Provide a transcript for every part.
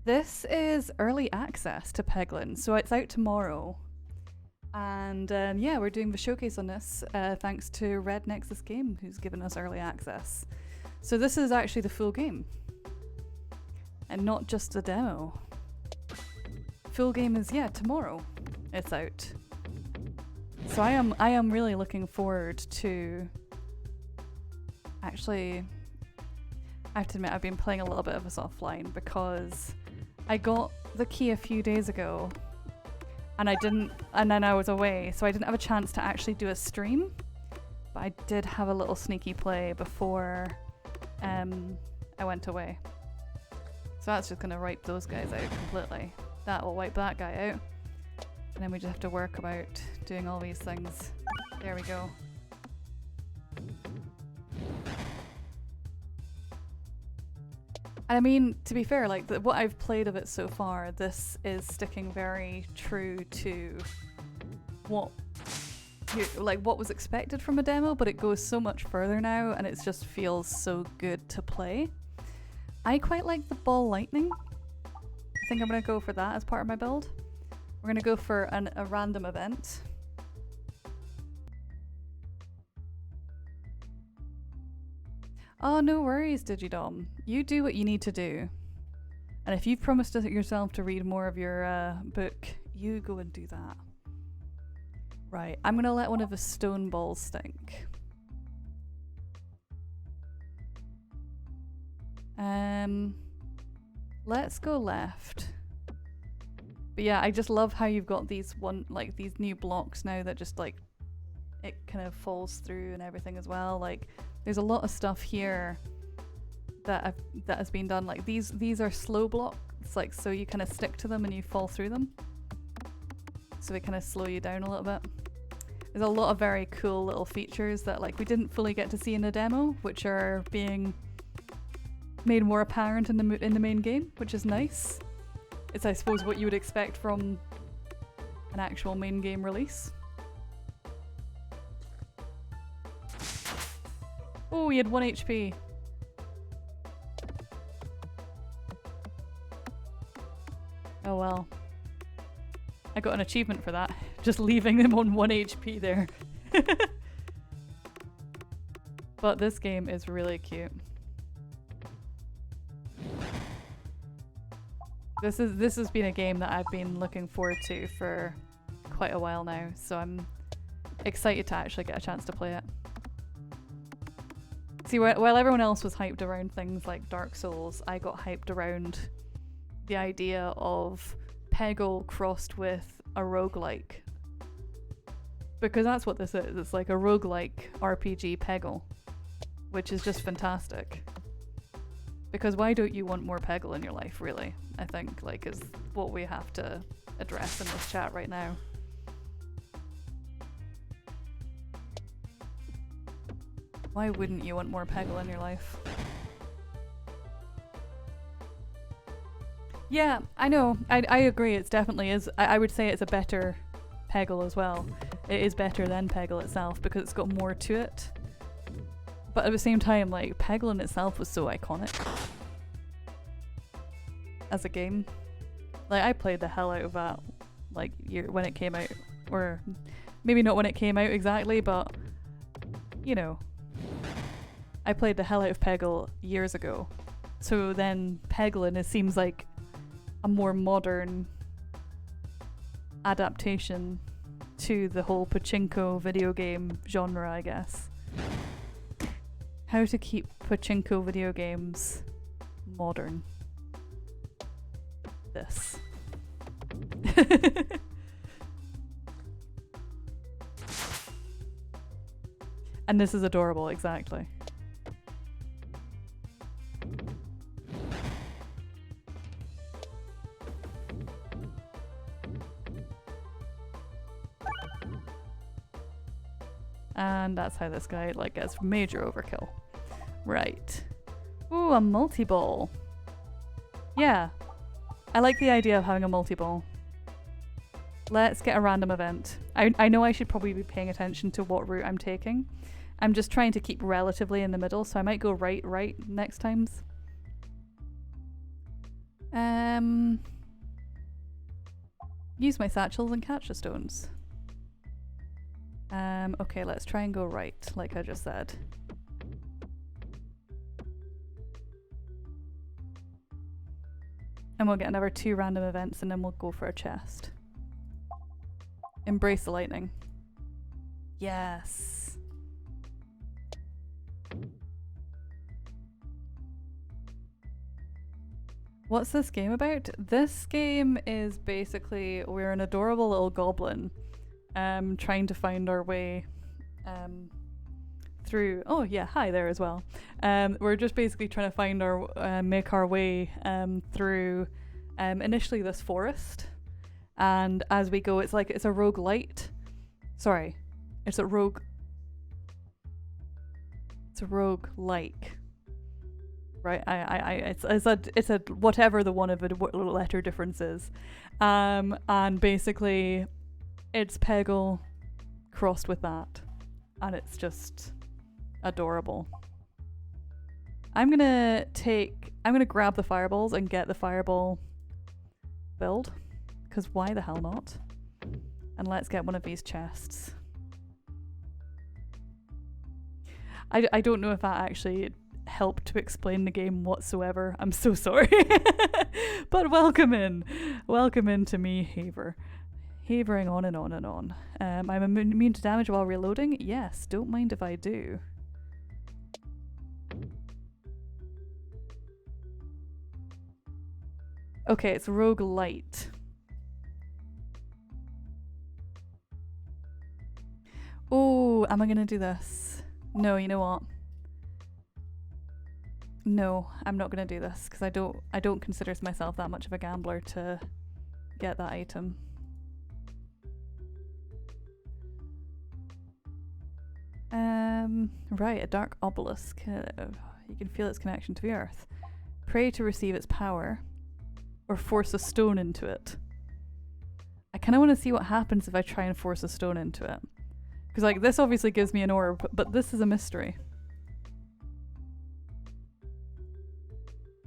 This is early access to Peglin, so it's out tomorrow. And yeah, we're doing the showcase on this thanks to Red Nexus Game, who's given us early access. So this is actually the full game, and not just a demo. Full game is, yeah, tomorrow. It's out. So I am really looking forward to. Actually, I have to admit I've been playing a little bit of this offline because I got the key a few days ago. And then I was away, so I didn't have a chance to actually do a stream. But I did have a little sneaky play before I went away. So that's just gonna wipe those guys out completely. That will wipe that guy out. And then we just have to work about doing all these things. There we go. I mean, to be fair, like what I've played of it so far, this is sticking very true to what was expected from a demo, but it goes so much further now, and it just feels so good to play. I quite like the ball lightning. I think I'm gonna go for that as part of my build. We're gonna go for a random event. Oh, no worries, Digidom. You do what you need to do. And if you've promised yourself to read more of your book, you go and do that. Right, I'm gonna let one of the stone balls stink. Let's go left. But yeah, I just love how you've got these these new blocks now that just like it kind of falls through and everything as well. Like there's a lot of stuff here that has been done. Like these are slow blocks, like so you kind of stick to them and you fall through them. So they kind of slow you down a little bit. There's a lot of very cool little features that like we didn't fully get to see in the demo, which are being made more apparent in the main game, which is nice. It's I suppose what you would expect from an actual main game release. Oh, he had 1 HP. Oh well. I got an achievement for that. Just leaving them on 1 HP there. But this game is really cute. This has been a game that I've been looking forward to for quite a while now, so I'm excited to actually get a chance to play it. See, while everyone else was hyped around things like Dark Souls, I got hyped around the idea of Peggle crossed with a roguelike. Because that's what this is. It's like a roguelike RPG Peggle, which is just fantastic. Because why don't you want more Peggle in your life, really? I think, like, is what we have to address in this chat right now. Why wouldn't you want more Peggle in your life? Yeah, I know. I agree. It's definitely is. I would say it's a better Peggle as well. It is better than Peggle itself because it's got more to it. But at the same time, like, Peggle in itself was so iconic as a game. Like, I played the hell out of that, like, when it came out. Or maybe not when it came out exactly, but, you know. I played the hell out of Peggle years ago. So then Peglin, it seems like a more modern adaptation to the whole Pachinko video game genre, I guess. How to keep Pachinko video games modern. This. And this is adorable, exactly. And that's how this guy like gets major overkill. Right. Ooh, a multi-ball. Yeah. I like the idea of having a multi-ball. Let's get a random event. I know I should probably be paying attention to what route I'm taking. I'm just trying to keep relatively in the middle, so I might go right next times. Use my satchels and catch the stones. Okay, let's try and go right, like I just said. And we'll get another 2 random events and then we'll go for a chest. Embrace the lightning. Yes. What's this game about? This game is basically we're an adorable little goblin trying to find our way through. Oh yeah, hi there as well. We're just basically trying to find our make our way through initially this forest, and as we go, it's a roguelite. Sorry, it's a roguelike. Right, it's a whatever the one of the letter difference is, and basically, it's Peggle crossed with that, and it's just adorable. I'm gonna grab the fireballs and get the fireball build, because why the hell not? And let's get one of these chests. I don't know if that actually help to explain the game whatsoever. I'm so sorry. But welcome into me, havering on and on and on. I'm immune to damage while reloading. Yes, don't mind if I do. Okay, it's roguelite. Oh, am I gonna do this? No, you know what? No, I'm not gonna do this because I don't consider myself that much of a gambler to get that item. Right, a dark obelisk. You can feel its connection to the earth. Pray to receive its power, or force a stone into it. I kind of want to see what happens if I try and force a stone into it, because like this obviously gives me an orb, but this is a mystery.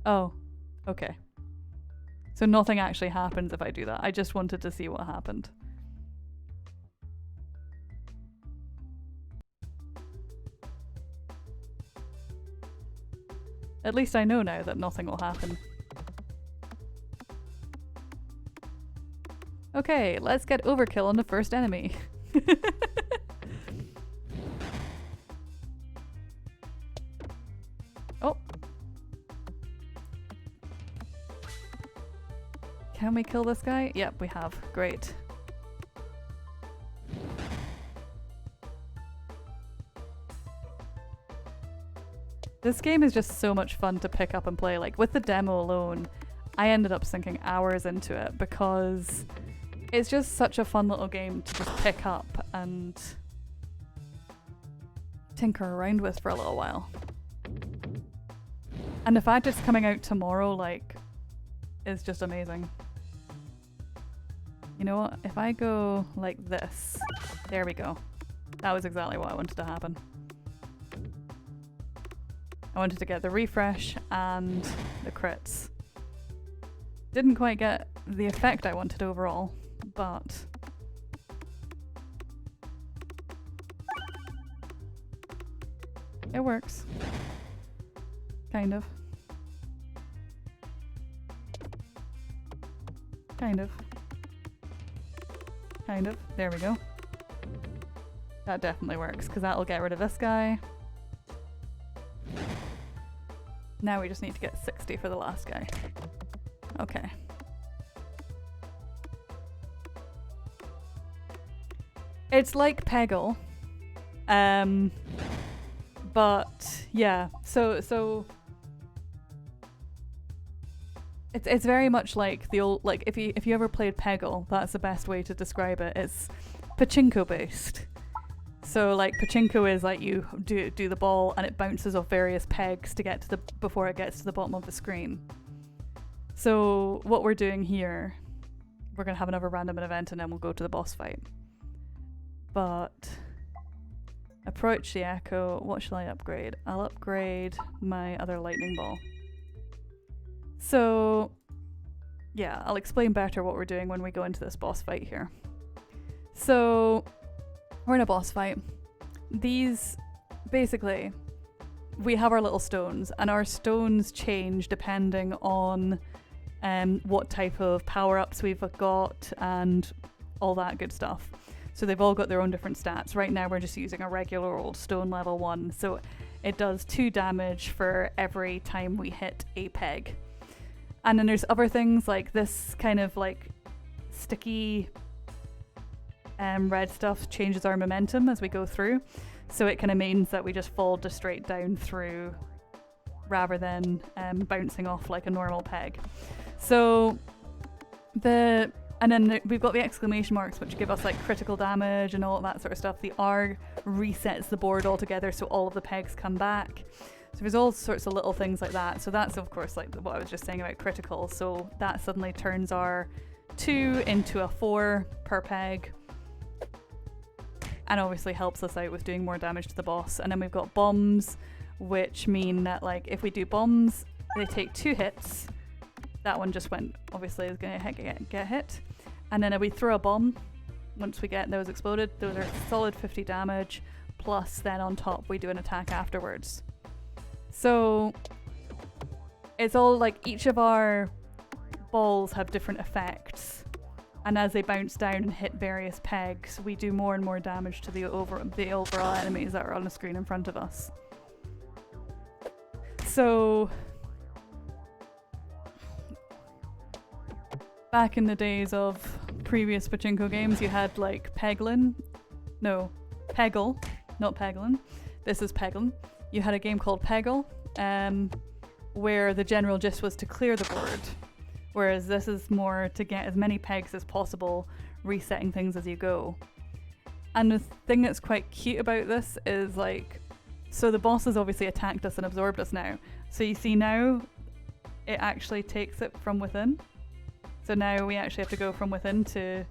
Oh, okay. So nothing actually happens if I do that. I just wanted to see what happened. At least I know now that nothing will happen. Okay, let's get overkill on the first enemy. Oh. Can we kill this guy? Yep, we have. Great. This game is just so much fun to pick up and play. Like, with the demo alone, I ended up sinking hours into it because it's just such a fun little game to just pick up and tinker around with for a little while. And the fact it's coming out tomorrow, like, is just amazing. You know what? If I go like this, there we go. That was exactly what I wanted to happen. I wanted to get the refresh and the crits. Didn't quite get the effect I wanted overall, but it works. Kind of. Kind of. Kind of. There we go. That definitely works, because that'll get rid of this guy. Now we just need to get 60 for the last guy. Okay. It's like Peggle. But yeah, so it's very much like the old, like if you ever played Peggle, that's the best way to describe it. It's Pachinko based. So like Pachinko is like you do the ball and it bounces off various pegs to get to before it gets to the bottom of the screen. So what we're doing here, we're gonna have another random event and then we'll go to the boss fight. But approach the echo. What shall I upgrade? I'll upgrade my other lightning ball. So yeah, I'll explain better what we're doing when we go into this boss fight here. So we're in a boss fight. These, basically, we have our little stones, and our stones change depending on what type of power-ups we've got and all that good stuff. So they've all got their own different stats. Right now we're just using a regular old stone level 1, so it does 2 damage for every time we hit a peg. And then there's other things like this kind of like sticky red stuff changes our momentum as we go through. So it kind of means that we just fall just straight down through rather than bouncing off like a normal peg. So and then we've got the exclamation marks, which give us like critical damage and all that sort of stuff. The R resets the board altogether, so all of the pegs come back. So there's all sorts of little things like that. So that's of course like what I was just saying about critical. So that suddenly turns our 2 into a 4 per peg, and obviously helps us out with doing more damage to the boss. And then we've got bombs, which mean that like if we do bombs, they take 2 hits. That one just went, obviously is going to get hit. And then if we throw a bomb, once we get those exploded, those are solid 50 damage, plus then on top we do an attack afterwards. So it's all like each of our balls have different effects, and as they bounce down and hit various pegs, we do more and more damage to the overall enemies that are on the screen in front of us. So back in the days of previous Pachinko games, you had like Peglin. No, Peggle, not Peglin. This is Peglin. You had a game called Peggle, where the general gist was to clear the board, whereas this is more to get as many pegs as possible, resetting things as you go. And the thing that's quite cute about this is like, so the boss has obviously attacked us and absorbed us now. So you see now, it actually takes it from within. So now we actually have to go from within to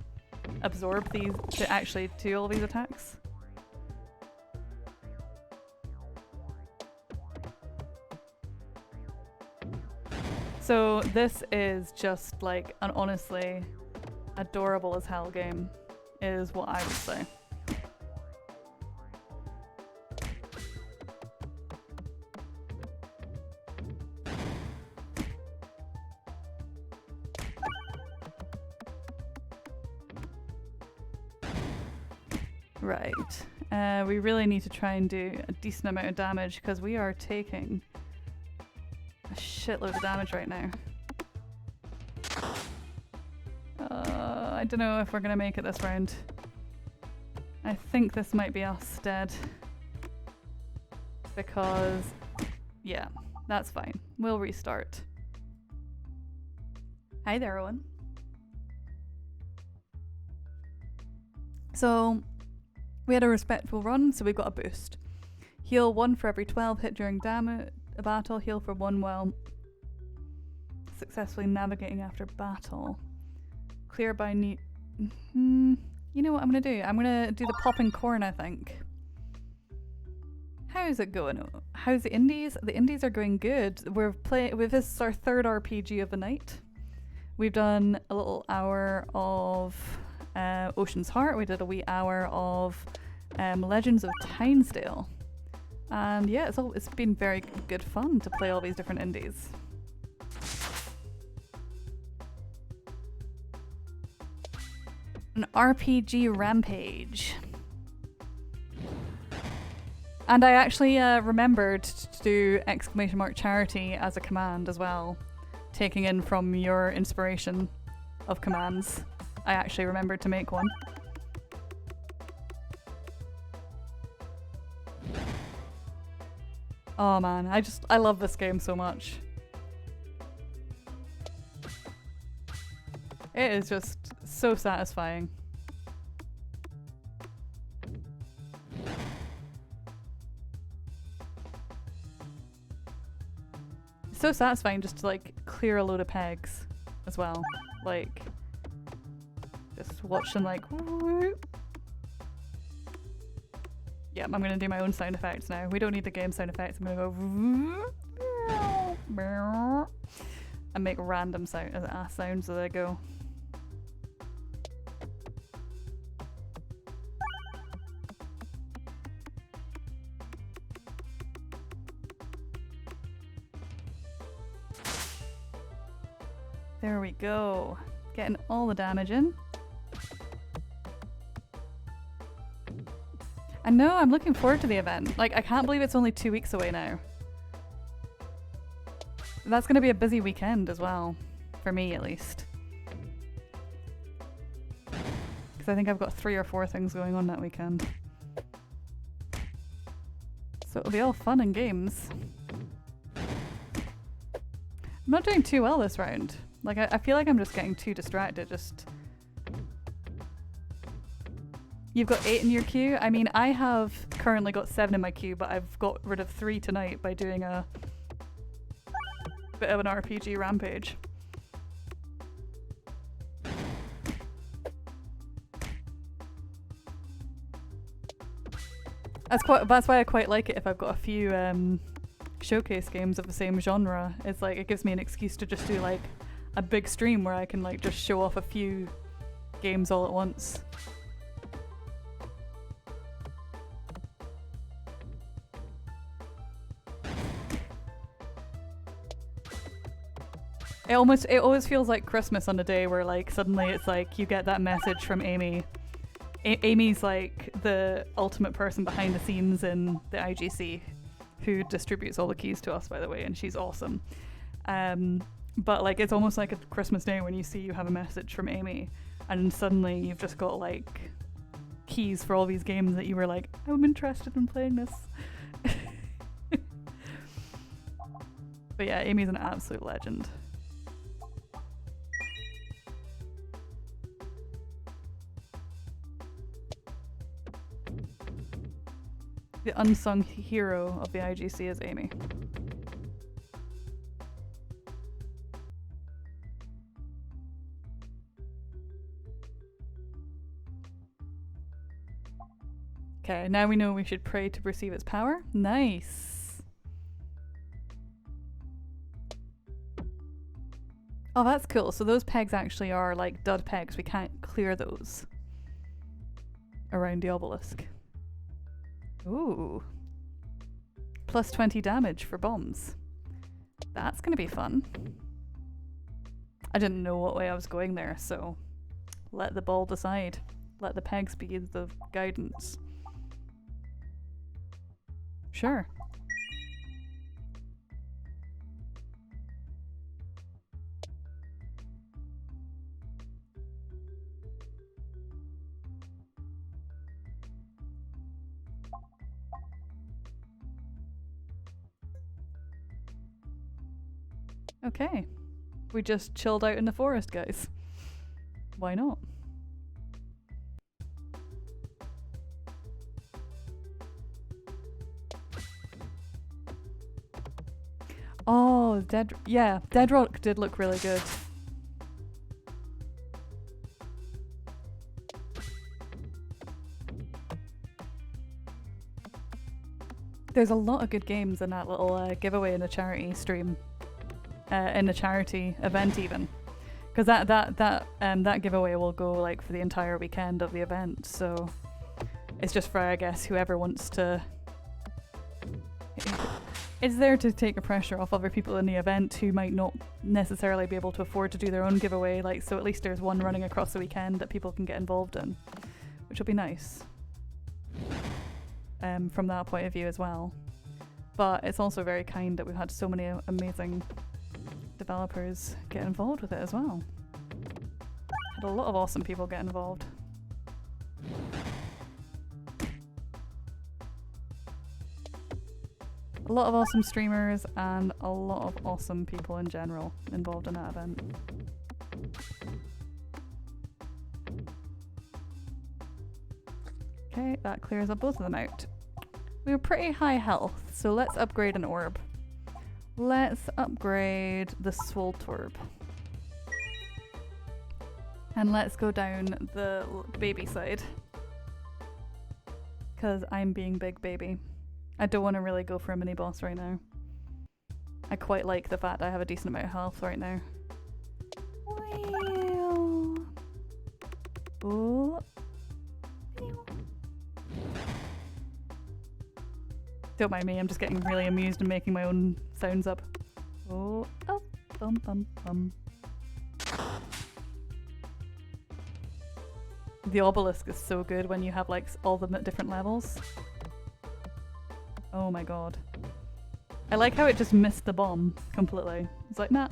absorb these, to actually do all these attacks. So this is just like an honestly adorable as hell game, is what I would say. Right, we really need to try and do a decent amount of damage because we are taking a shitload of damage right now. I don't know if we're gonna make it this round. I think this might be us dead. Because, yeah, that's fine. We'll restart. Hi there, Owen. So, we had a respectful run, so we got a boost. Heal 1 for every 12 hit during a battle. Heal for 1 while successfully navigating after battle. Clear by You know what I'm gonna do? I'm gonna do the popping corn, I think. How's it going? How's the indies? The indies are going good. This is our 3rd RPG of the night. We've done a little hour of Ocean's Heart. We did a wee hour of Legends of Tynesdale. And yeah, it's been very good fun to play all these different indies. An RPG rampage. And I actually remembered to do !charity as a command as well, taking in from your inspiration of commands. I actually remembered to make one. Oh man, I love this game so much. It is just so satisfying. It's so satisfying just to like clear a load of pegs as well. Like, just watch them like whoop. Yep, I'm gonna do my own sound effects now. We don't need the game sound effects. I'm gonna go. and make random ass sounds as I go. There we go. Getting all the damage in. I know, I'm looking forward to the event. Like, I can't believe it's only 2 weeks away now. That's going to be a busy weekend as well. For me, at least. Because I think I've got 3 or 4 things going on that weekend. So it'll be all fun and games. I'm not doing too well this round. Like, I feel like I'm just getting too distracted. You've got 8 in your queue? I mean, I have currently got 7 in my queue, but I've got rid of 3 tonight by doing a bit of an RPG rampage. That's why I quite like it if I've got a few showcase games of the same genre. It's like, it gives me an excuse to just do like a big stream where I can like just show off a few games all at once. It always feels like Christmas on a day where like suddenly it's like you get that message from Amy. Amy's like the ultimate person behind the scenes in the IGC, who distributes all the keys to us, by the way, and she's awesome. But like it's almost like a Christmas day when you see you have a message from Amy, and suddenly you've just got like keys for all these games that you were like, I'm interested in playing this. But yeah, Amy's an absolute legend. The unsung hero of the IGC is Amy. Okay, now we know we should pray to receive its power. Nice. Oh, that's cool. So those pegs actually are like dud pegs. We can't clear those around the obelisk. Ooh. Plus 20 damage for bombs. That's gonna be fun. I didn't know what way I was going there, so let the ball decide. Let the pegs be the guidance. Sure. Okay. We just chilled out in the forest, guys. Why not? Oh, Dead Rock did look really good. There's a lot of good games in that little giveaway in the charity stream. In the charity event even, because that giveaway will go like for the entire weekend of the event, so it's just for, I guess, whoever wants to. It's there to take the pressure off other people in the event who might not necessarily be able to afford to do their own giveaway, like, so at least there's one running across the weekend that people can get involved in, which will be nice from that point of view as well. But it's also very kind that we've had so many amazing developers get involved with it as well. Had a lot of awesome people get involved. A lot of awesome streamers and a lot of awesome people in general involved in that event. Okay, that clears up both of them out. We were pretty high health, so let's upgrade an orb. Let's upgrade the Swoltorb. And let's go down the baby side. Because I'm being big baby. I don't want to really go for a mini boss right now. I quite like the fact I have a decent amount of health right now. Ooh. Don't mind me, I'm just getting really amused and making my own sounds up. Oh, oh, bum bum bum. The obelisk is so good when you have like all the different levels. Oh my god. I like how it just missed the bomb completely. It's like, nah.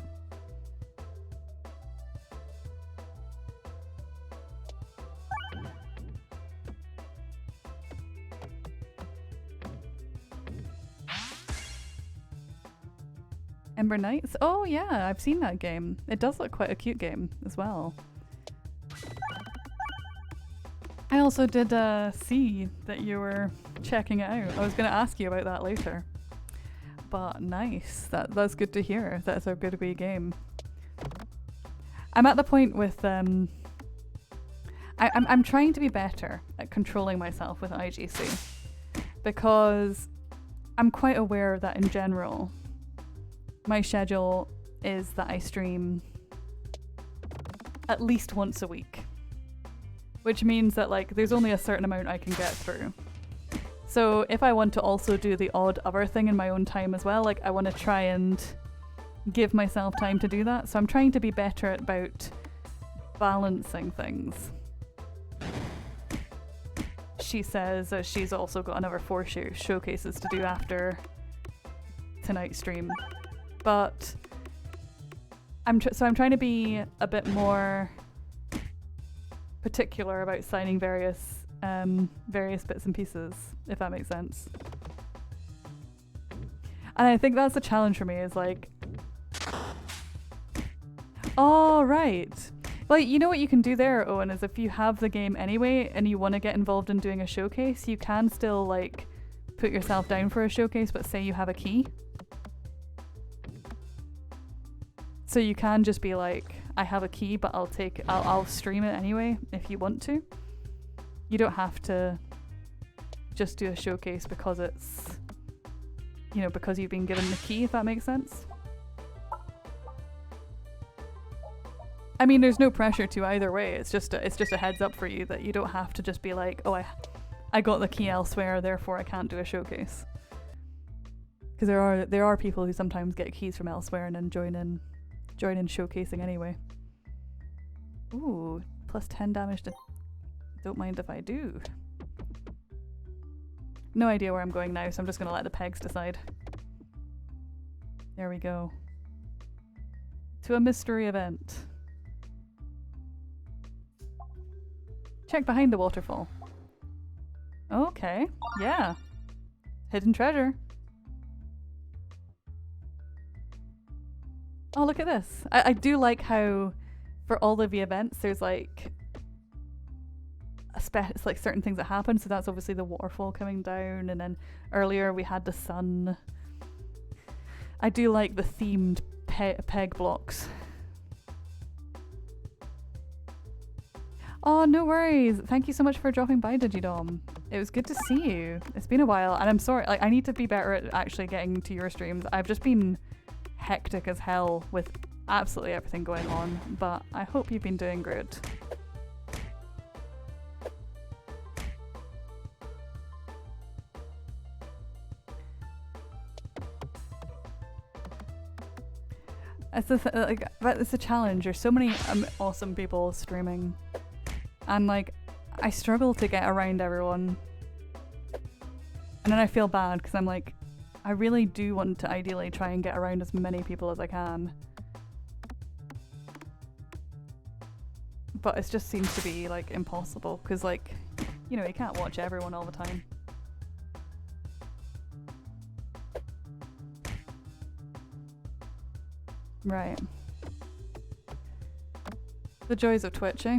Ember Knights? Oh yeah, I've seen that game. It does look quite a cute game as well. I also did see that you were checking it out. I was going to ask you about that later. But nice. That's good to hear. That's a good wee game. I'm at the point with I'm trying to be better at controlling myself with IGC, because I'm quite aware that in general my schedule is that I stream at least once a week, which means that like there's only a certain amount I can get through. So if I want to also do the odd other thing in my own time as well, like I want to try and give myself time to do that. So I'm trying to be better about balancing things. She says she's also got another 4 showcases to do after tonight's stream. But I'm trying to be a bit more particular about signing various bits and pieces, if that makes sense. And I think that's the challenge for me, is like, oh right, well, you know what you can do there, Owen, is if you have the game anyway and you want to get involved in doing a showcase, you can still like put yourself down for a showcase, but say you have a key. So you can just be like, I have a key, but I'll stream it anyway if you want to. You don't have to just do a showcase because it's, you know, because you've been given the key, if that makes sense. I mean, there's no pressure to either way. It's just a heads up for you that you don't have to just be like, oh, I got the key elsewhere, therefore I can't do a showcase. Because there are people who sometimes get keys from elsewhere and then join in showcasing anyway. Ooh, plus 10 damage to... Don't mind if I do. No idea where I'm going now, so I'm just going to let the pegs decide. There we go. To a mystery event. Check behind the waterfall. Okay, yeah. Hidden treasure. Oh, look at this. I do like how for all of the events there's like it's like certain things that happen. So that's obviously the waterfall coming down, and then earlier we had the sun. I do like the themed peg blocks. Oh, no worries. Thank you so much for dropping by, Digidom. It was good to see you. It's been a while, and I'm sorry. Like, I need to be better at actually getting to your streams. I've just been hectic as hell with absolutely everything going on, but I hope you've been doing good. It's a challenge. There's so many awesome people streaming, and like I struggle to get around everyone, and then I feel bad because I'm like, I really do want to ideally try and get around as many people as I can, but it just seems to be like impossible because, like, you know, you can't watch everyone all the time. Right. The joys of Twitch, eh?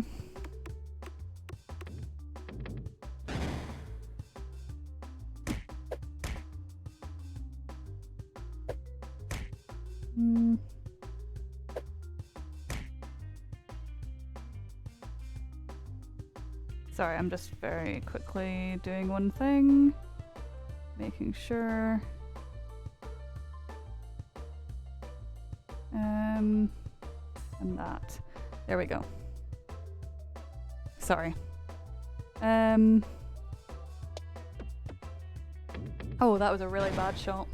Sorry, I'm just very quickly doing one thing, making sure. There we go. Sorry. Oh, that was a really bad shot.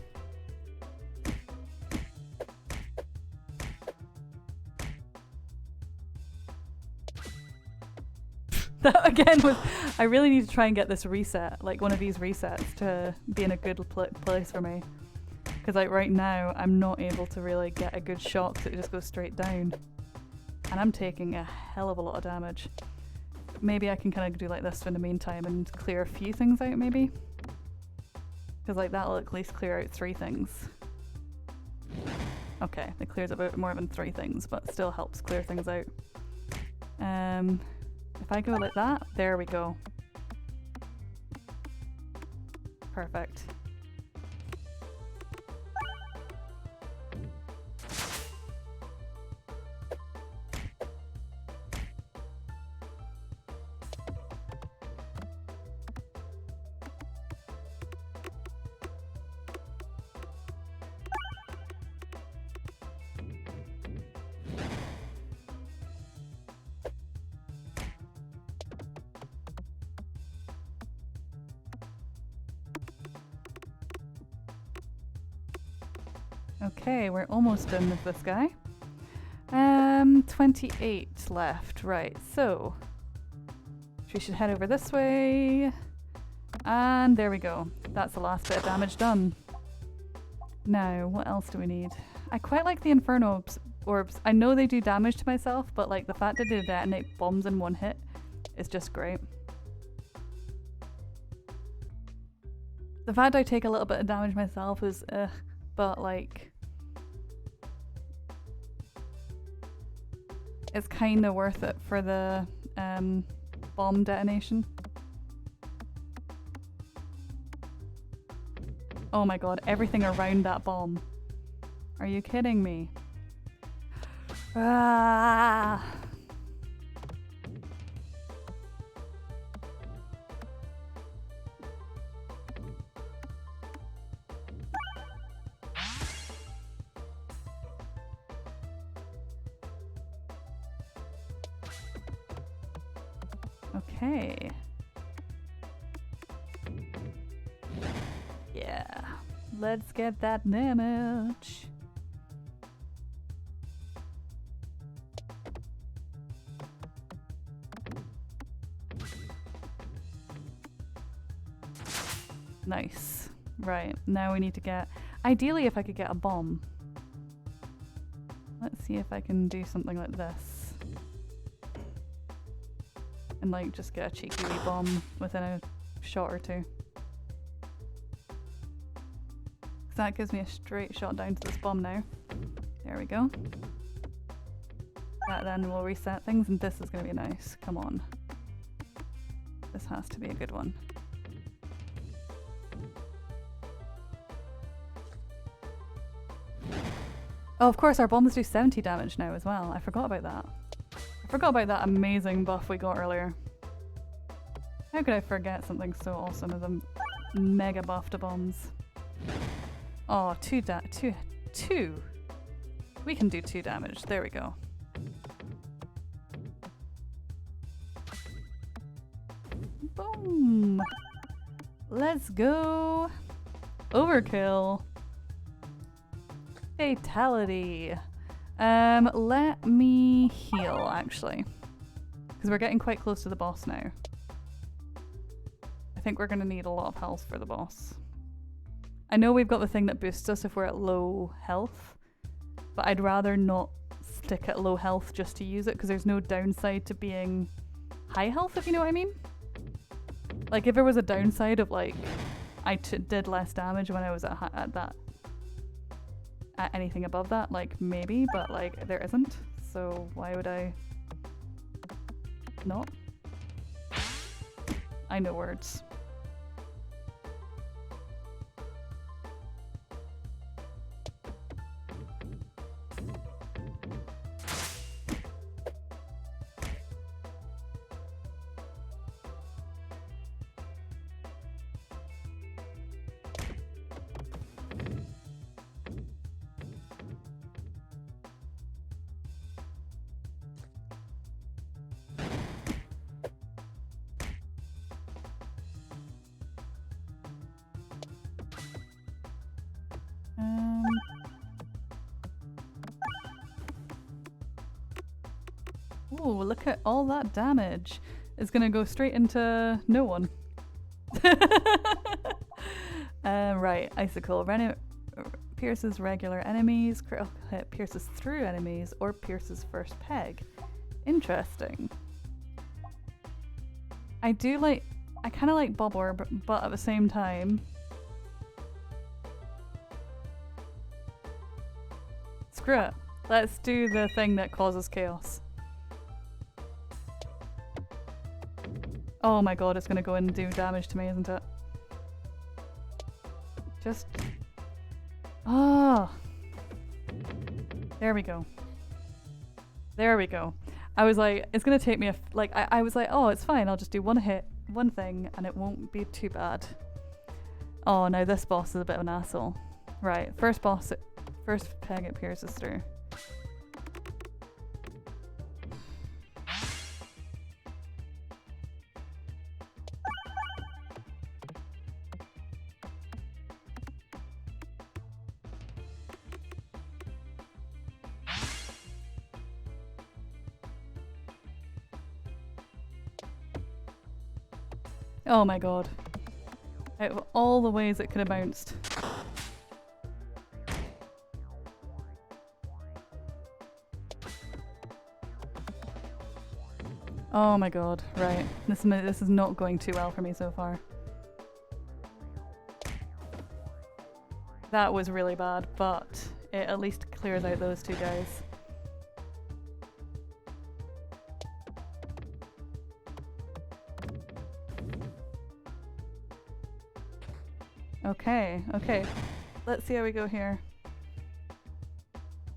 That again was... I really need to try and get this reset, like one of these resets, to be in a good place for me. Because like right now, I'm not able to really get a good shot because it just goes straight down. And I'm taking a hell of a lot of damage. Maybe I can kind of do like this in the meantime and clear a few things out maybe. Because like that'll at least clear out 3 things. Okay, it clears about more than 3 things, but still helps clear things out. If I go like that, there we go. Perfect. Okay, we're almost done with this guy. 28 left, right, so we should head over this way. And there we go. That's the last bit of damage done. Now, what else do we need? I quite like the Inferno orbs. I know they do damage to myself, but like the fact that they detonate bombs in one hit is just great. The fact I take a little bit of damage myself is but like it's kind of worth it for the bomb detonation. Oh my god, everything around that bomb. Are you kidding me? Ah! Okay. Yeah. Let's get that damage. Nice. Right. Now we need to get... Ideally, if I could get a bomb. Let's see if I can do something like this. And like just get a cheeky wee bomb within a shot or two. That gives me a straight shot down to this bomb now. There we go. That then will reset things, and this is going to be nice. Come on. This has to be a good one. Oh, of course, our bombs do 70 damage now as well. I forgot about that. I forgot about that amazing buff we got earlier. How could I forget something so awesome as a mega buff to bombs? Oh, two. We can do 2 damage. There we go. Boom. Let's go. Overkill. Fatality. Let me heal, actually. Because we're getting quite close to the boss now. I think we're going to need a lot of health for the boss. I know we've got the thing that boosts us if we're at low health, but I'd rather not stick at low health just to use it, because there's no downside to being high health, if you know what I mean. Like, if there was a downside of, like, I did less damage when I was at anything above that, like, maybe, but, like, there isn't. So why would I not? I know words. Ooh, look at all that damage. It's gonna go straight into no one. Right, Icicle. Pierces regular enemies, critical hit pierces through enemies, or pierces first peg. Interesting. I kind of like Bob Orb, but at the same time... Screw it. Let's do the thing that causes chaos. Oh my god, it's gonna go and do damage to me, isn't it? Just... Oh! There we go. There we go. I was like, it's gonna take me I was like, oh, it's fine, I'll just do one hit, one thing, and it won't be too bad. Oh, now this boss is a bit of an asshole. Right, first peg it pierces through. Oh my god. Out of all the ways it could have bounced. Oh my god, right. This is not going too well for me so far. That was really bad, but it at least clears out those two guys. Okay, okay. Let's see how we go here.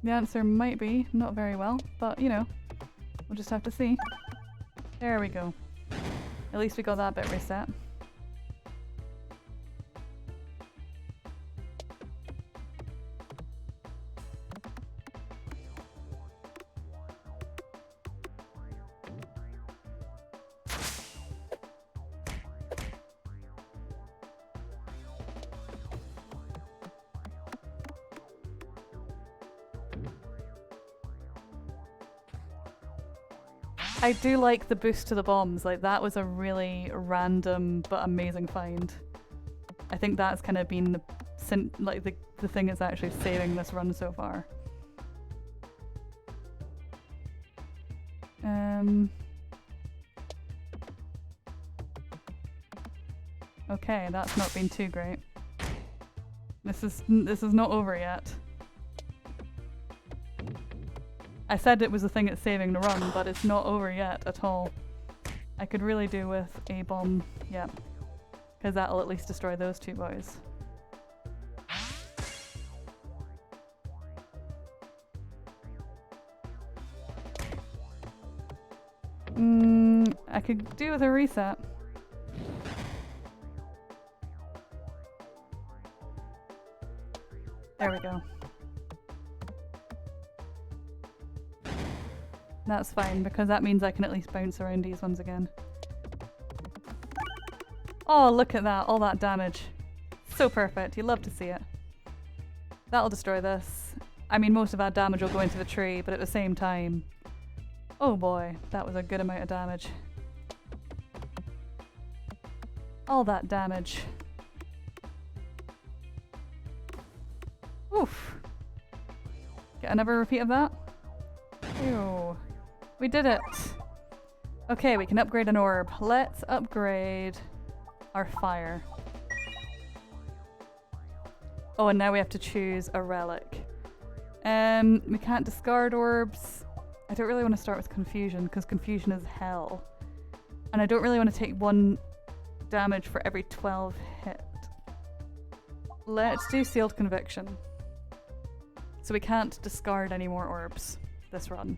The answer might be not very well, but you know, we'll just have to see. There we go. At least we got that bit reset. I do like the boost to the bombs, like that was a really random but amazing find. I think that's kind of been the thing that's actually saving this run so far. Okay, that's not been too great. This is not over yet. I said it was the thing that's saving the run, but it's not over yet at all. I could really do with a bomb, yeah. Because that'll at least destroy those two boys. I could do with a reset. There we go. That's fine, because that means I can at least bounce around these ones again. Oh, look at that, all that damage. So perfect, you love to see it. That'll destroy this. I mean, most of our damage will go into the tree, but at the same time... Oh boy, that was a good amount of damage. All that damage. Oof. Get another repeat of that? Ew. We did it! Okay, we can upgrade an orb. Let's upgrade our fire. Oh, and now we have to choose a relic. We can't discard orbs. I don't really want to start with confusion, because confusion is hell. And I don't really want to take 1 damage for every 12 hit. Let's do sealed conviction. So we can't discard any more orbs this run.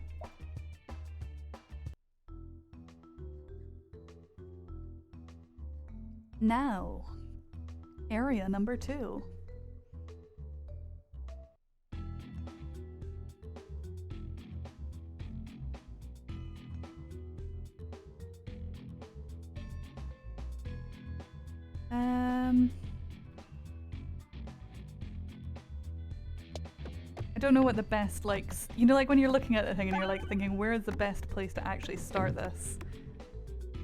Now, area number 2. I don't know what the best, like, you know, like when you're looking at the thing and you're like thinking, where is the best place to actually start this?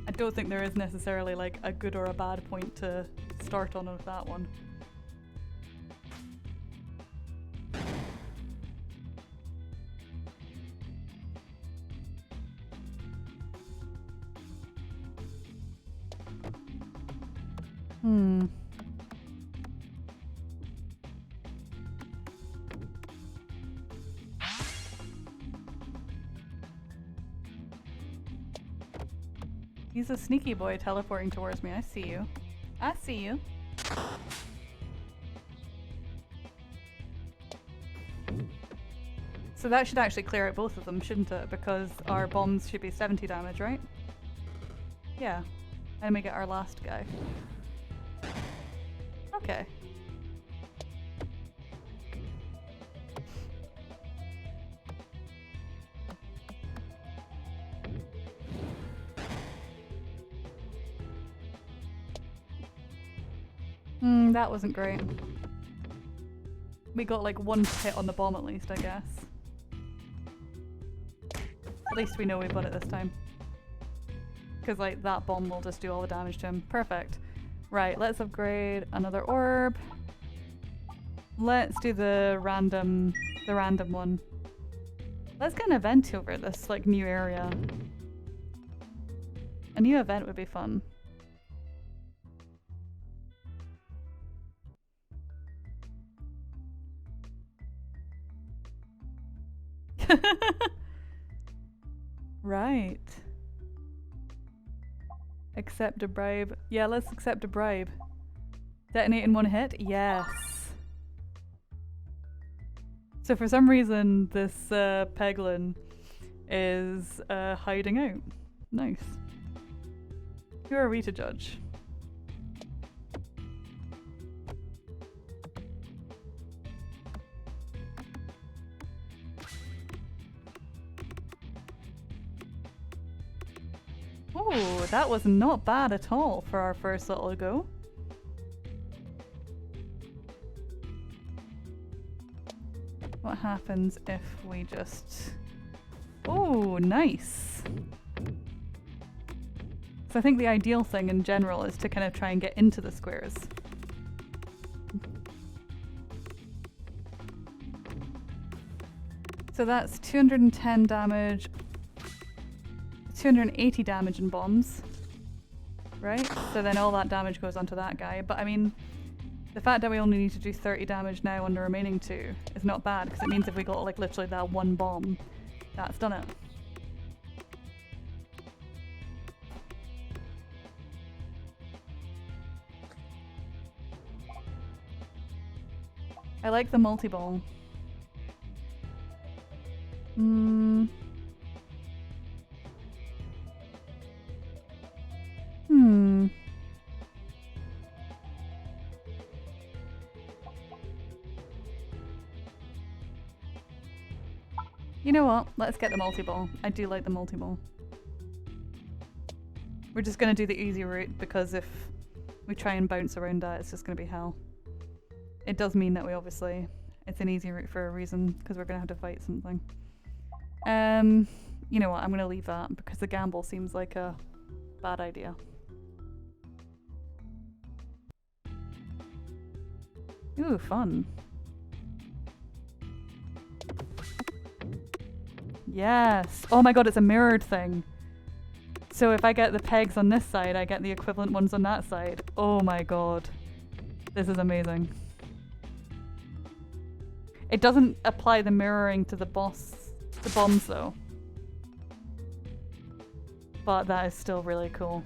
I don't think there is necessarily like a good or a bad point to start on with that one. He's a sneaky boy teleporting towards me. I see you. I see you. So that should actually clear out both of them, shouldn't it? Because our bombs should be 70 damage, right? Yeah. And we get our last guy. Okay. That wasn't great. We got like one hit on the bomb at least, I guess. At least we know we've got it this time. Because like that bomb will just do all the damage to him. Perfect. Right, let's upgrade another orb. Let's do the random one. Let's get an event over this like new area. A new event would be fun. Right. Accept a bribe. Yeah, let's accept a bribe. Detonate in one hit? Yes. So for some reason this Peglin is hiding out. Nice. Who are we to judge? Oh, that was not bad at all for our first little go. What happens if we just... Oh, nice! So I think the ideal thing in general is to kind of try and get into the squares. So that's 210 damage, 280 damage in bombs, right? So then all that damage goes onto that guy. But I mean, the fact that we only need to do 30 damage now on the remaining two is not bad, because it means if we got like literally that one bomb, that's done it. I like the multi-ball. You know what? Let's get the multi-ball. I do like the multi-ball. We're just gonna do the easy route, because if we try and bounce around that, it's just gonna be hell. It does mean that we obviously... It's an easy route for a reason, because we're gonna have to fight something. You know what? I'm gonna leave that, because the gamble seems like a bad idea. Ooh, fun. Yes! Oh my god, it's a mirrored thing! So if I get the pegs on this side, I get the equivalent ones on that side. Oh my god. This is amazing. It doesn't apply the mirroring to the bombs though. But that is still really cool.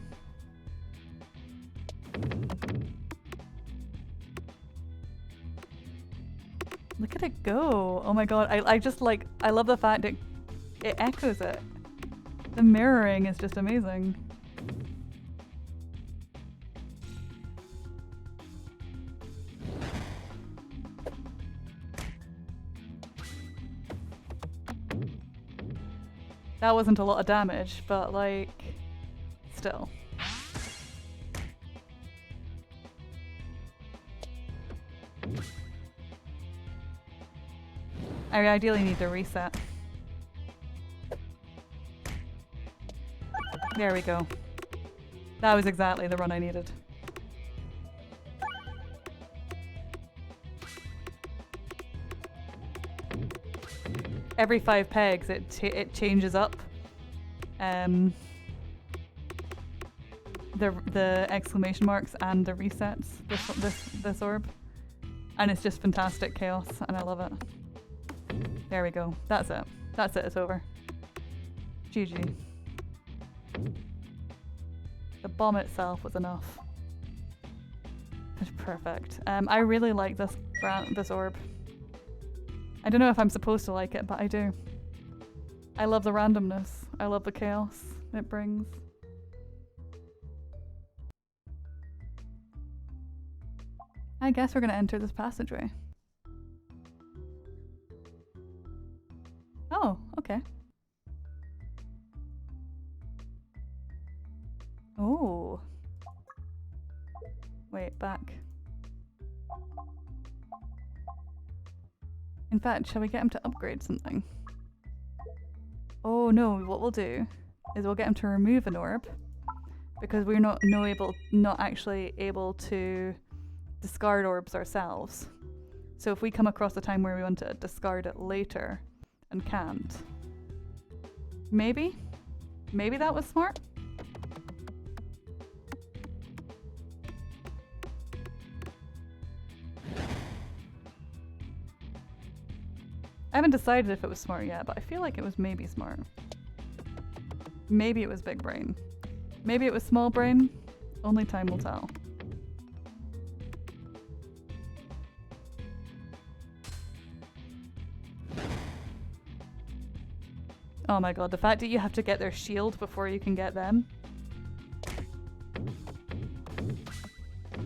Look at it go! Oh my god, I just like, I love the fact it echoes it. The mirroring is just amazing. That wasn't a lot of damage, but like, still. I ideally need to reset. There we go. That was exactly the run I needed. Every 5 pegs, it changes up the exclamation marks and the resets. This orb, and it's just fantastic chaos, and I love it. There we go. That's it. That's it. It's over. GG. The bomb itself was enough. It's perfect. I really like this orb. I don't know if I'm supposed to like it, but I do. I love the randomness. I love the chaos it brings. I guess we're gonna enter this passageway. Oh, okay. Oh. Wait, back. In fact, shall we get him to upgrade something? Oh no, what we'll do is we'll get him to remove an orb, because we're not actually able to discard orbs ourselves. So if we come across a time where we want to discard it later and can't, maybe that was smart. I haven't decided if it was smart yet, but I feel like it was maybe smart. Maybe it was big brain. Maybe it was small brain. Only time will tell. Oh my god, the fact that you have to get their shield before you can get them.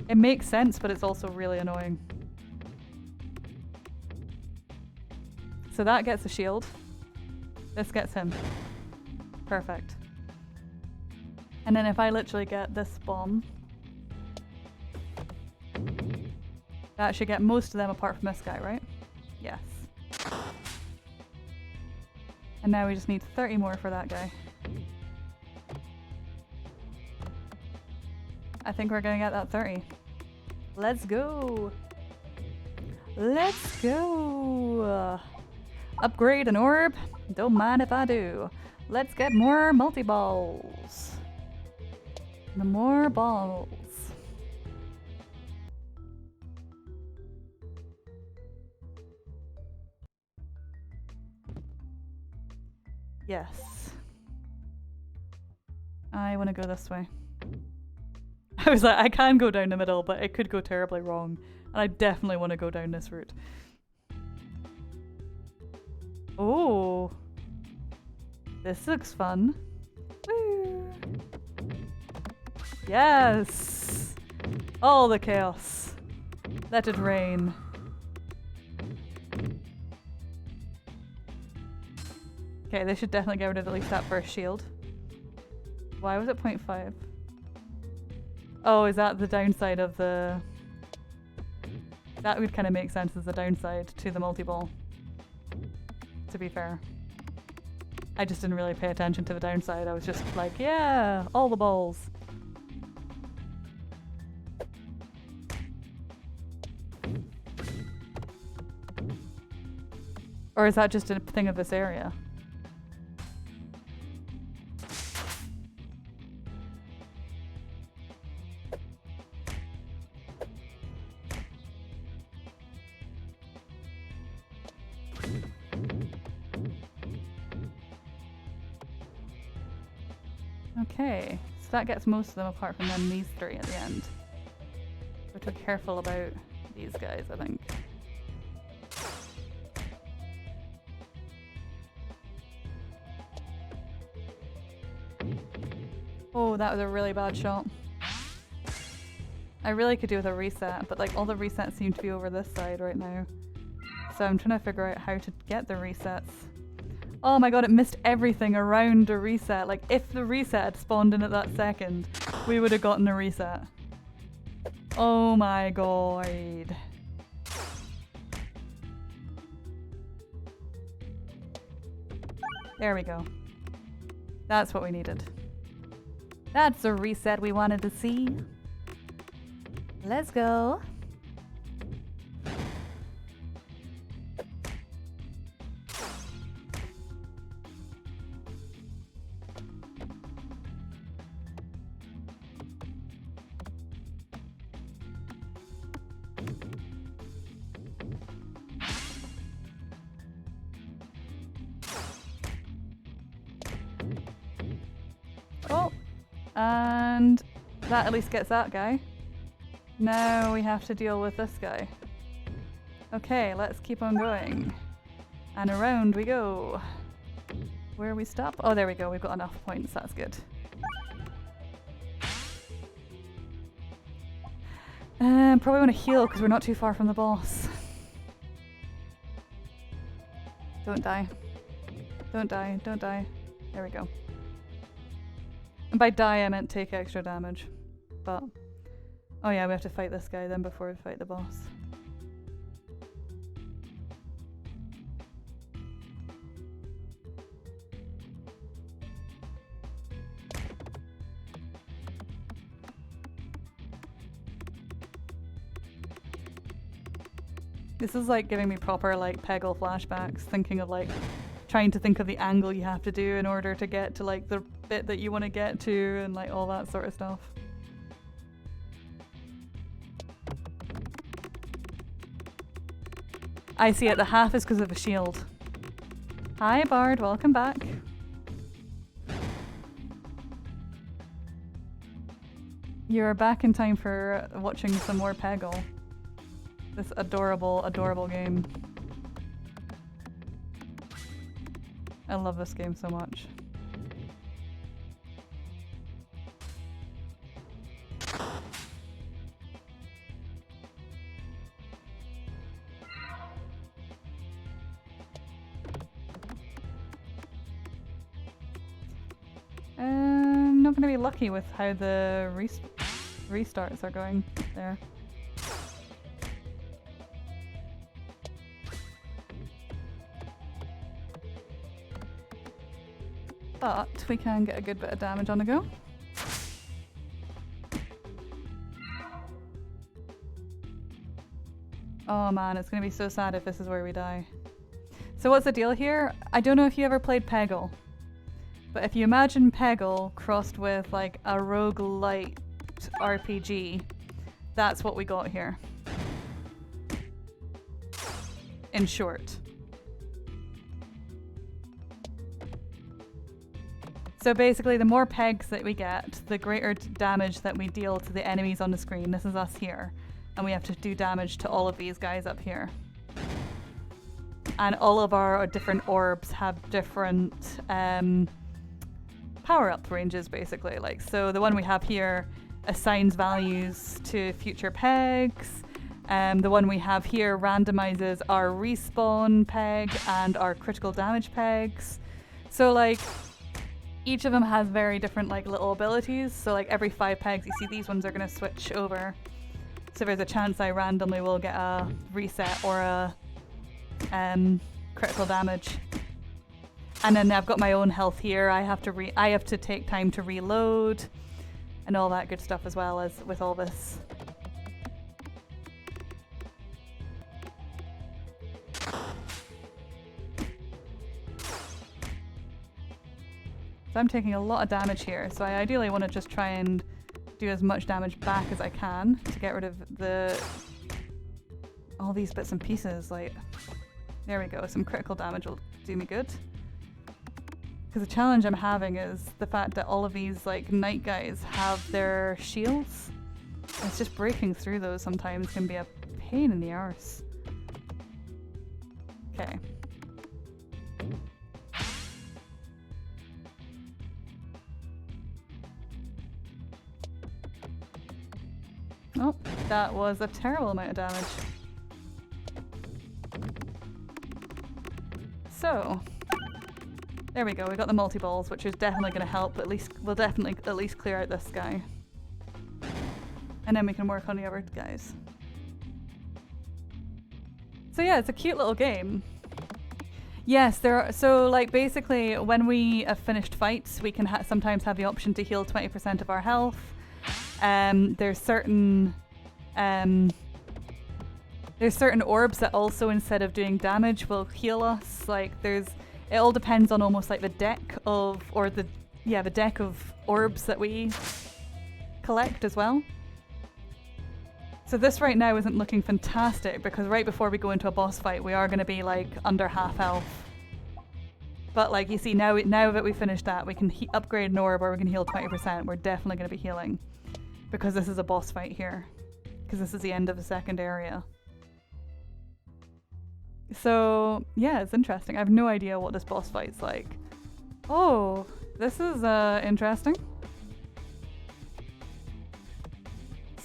It makes sense, but it's also really annoying. So that gets a shield. This gets him. Perfect. And then if I literally get this bomb, that should get most of them apart from this guy, right? Yes. And now we just need 30 more for that guy. I think we're gonna get that 30. Let's go! Let's go! Upgrade an orb? Don't mind if I do. Let's get more multi-balls. The more balls. Yes. I want to go this way. I was like, I can go down the middle, but it could go terribly wrong. And I definitely want to go down this route. Oh. This looks fun. Woo. Yes! All the chaos. Let it rain. Okay, they should definitely get rid of at least that first shield. Why was it 0.5? Oh, is that the downside of the... That would kind of make sense as the downside to the multi-ball. To be fair. I just didn't really pay attention to the downside. I was just like, yeah, all the balls. Or is that just a thing of this area? Okay, so that gets most of them apart from then these three at the end. We have to be careful about these guys, I think. Oh, that was a really bad shot. I really could do with a reset, but like all the resets seem to be over this side right now. So I'm trying to figure out how to get the resets. Oh my god, it missed everything around the reset. Like, if the reset had spawned in at that second, we would have gotten a reset. Oh my god. There we go. That's what we needed. That's the reset we wanted to see. Let's go. Oh, and that at least gets that guy. Now we have to deal with this guy. Okay, let's keep on going. And around we go. Where we stop? Oh, there we go. We've got enough points. That's good. Probably want to heal because we're not too far from the boss. Don't die. Don't die. Don't die. There we go. And by die, I meant take extra damage. But... oh yeah, we have to fight this guy then before we fight the boss. This is like giving me proper like Peggle flashbacks, thinking of like trying to think of the angle you have to do in order to get to like the bit that you want to get to and like all that sort of stuff. I see it, the half is because of a shield. Hi Bard, welcome back. You're back in time for watching some more Peggle. This adorable, adorable game. I love this game so much. I'm not going to be lucky with how the restarts are going there. But we can get a good bit of damage on the go. Oh man, it's going to be so sad if this is where we die. So what's the deal here? I don't know if you ever played Peggle, but if you imagine Peggle crossed with like a roguelite RPG, that's what we got here. In short. So basically, the more pegs that we get, the greater damage that we deal to the enemies on the screen. This is us here. And we have to do damage to all of these guys up here. And all of our different orbs have different power-up ranges, basically. Like, so the one we have here assigns values to future pegs. The one we have here randomizes our respawn peg and our critical damage pegs. So like... each of them has very different like little abilities, so like every 5 pegs you see these ones are going to switch over. So there's a chance I randomly will get a reset or a critical damage. And then I've got my own health here. I have to take time to reload and all that good stuff as well as with all this. So I'm taking a lot of damage here, so I ideally want to just try and do as much damage back as I can to get rid of all these bits and pieces. Like, there we go, some critical damage will do me good. Because the challenge I'm having is the fact that all of these like knight guys have their shields. It's just breaking through those sometimes can be a pain in the arse. Okay. Oh, that was a terrible amount of damage. So, there we go, we got the multi-balls, which is definitely going to help, at least, we'll definitely at least clear out this guy. And then we can work on the other guys. So yeah, it's a cute little game. Yes, there are. So, like, basically, when we have finished fights, we can sometimes have the option to heal 20% of our health. There's certain orbs that also, instead of doing damage, will heal us. Like, it all depends on almost like the deck of, the deck of orbs that we collect as well. So this right now isn't looking fantastic because right before we go into a boss fight, we are going to be like under half health. But like you see, now that we finished that, we can upgrade an orb where we can heal 20%. We're definitely going to be healing because this is a boss fight here. Because this is the end of the second area. So yeah, it's interesting. I have no idea what this boss fight's like. Oh, this is interesting.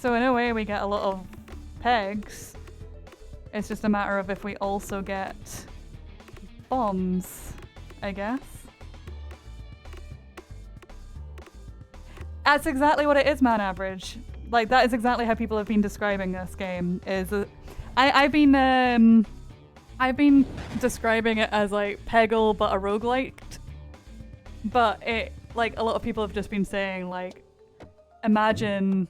So in a way we get a lot of pegs. It's just a matter of if we also get bombs, I guess. That's exactly what it is, man average. Like, that is exactly how people have been describing this game. I've been describing it as like Peggle but a roguelite. But it, like, a lot of people have just been saying, like, imagine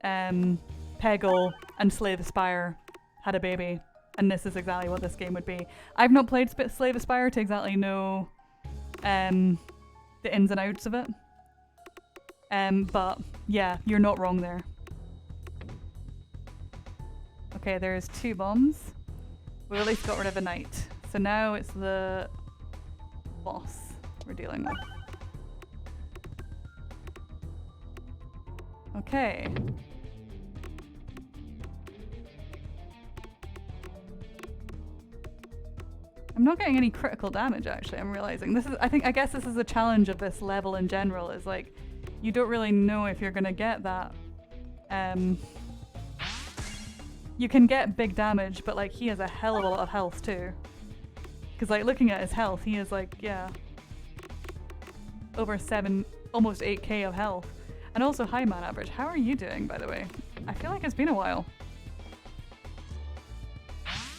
Peggle and Slay the Spire had a baby, and this is exactly what this game would be. I've not played Slay the Spire to exactly know the ins and outs of it. But yeah, you're not wrong there. Okay, there's 2 bombs. We at least got rid of a knight. So now it's the boss we're dealing with. Okay. I'm not getting any critical damage, actually, I'm realizing. I guess this is the challenge of this level in general, is like, you don't really know if you're gonna get that. You can get big damage, but like, he has a hell of a lot of health too. Because like, looking at his health, he is like, yeah, over 7, almost 8k of health. And also high man average. How are you doing, by the way? I feel like it's been a while.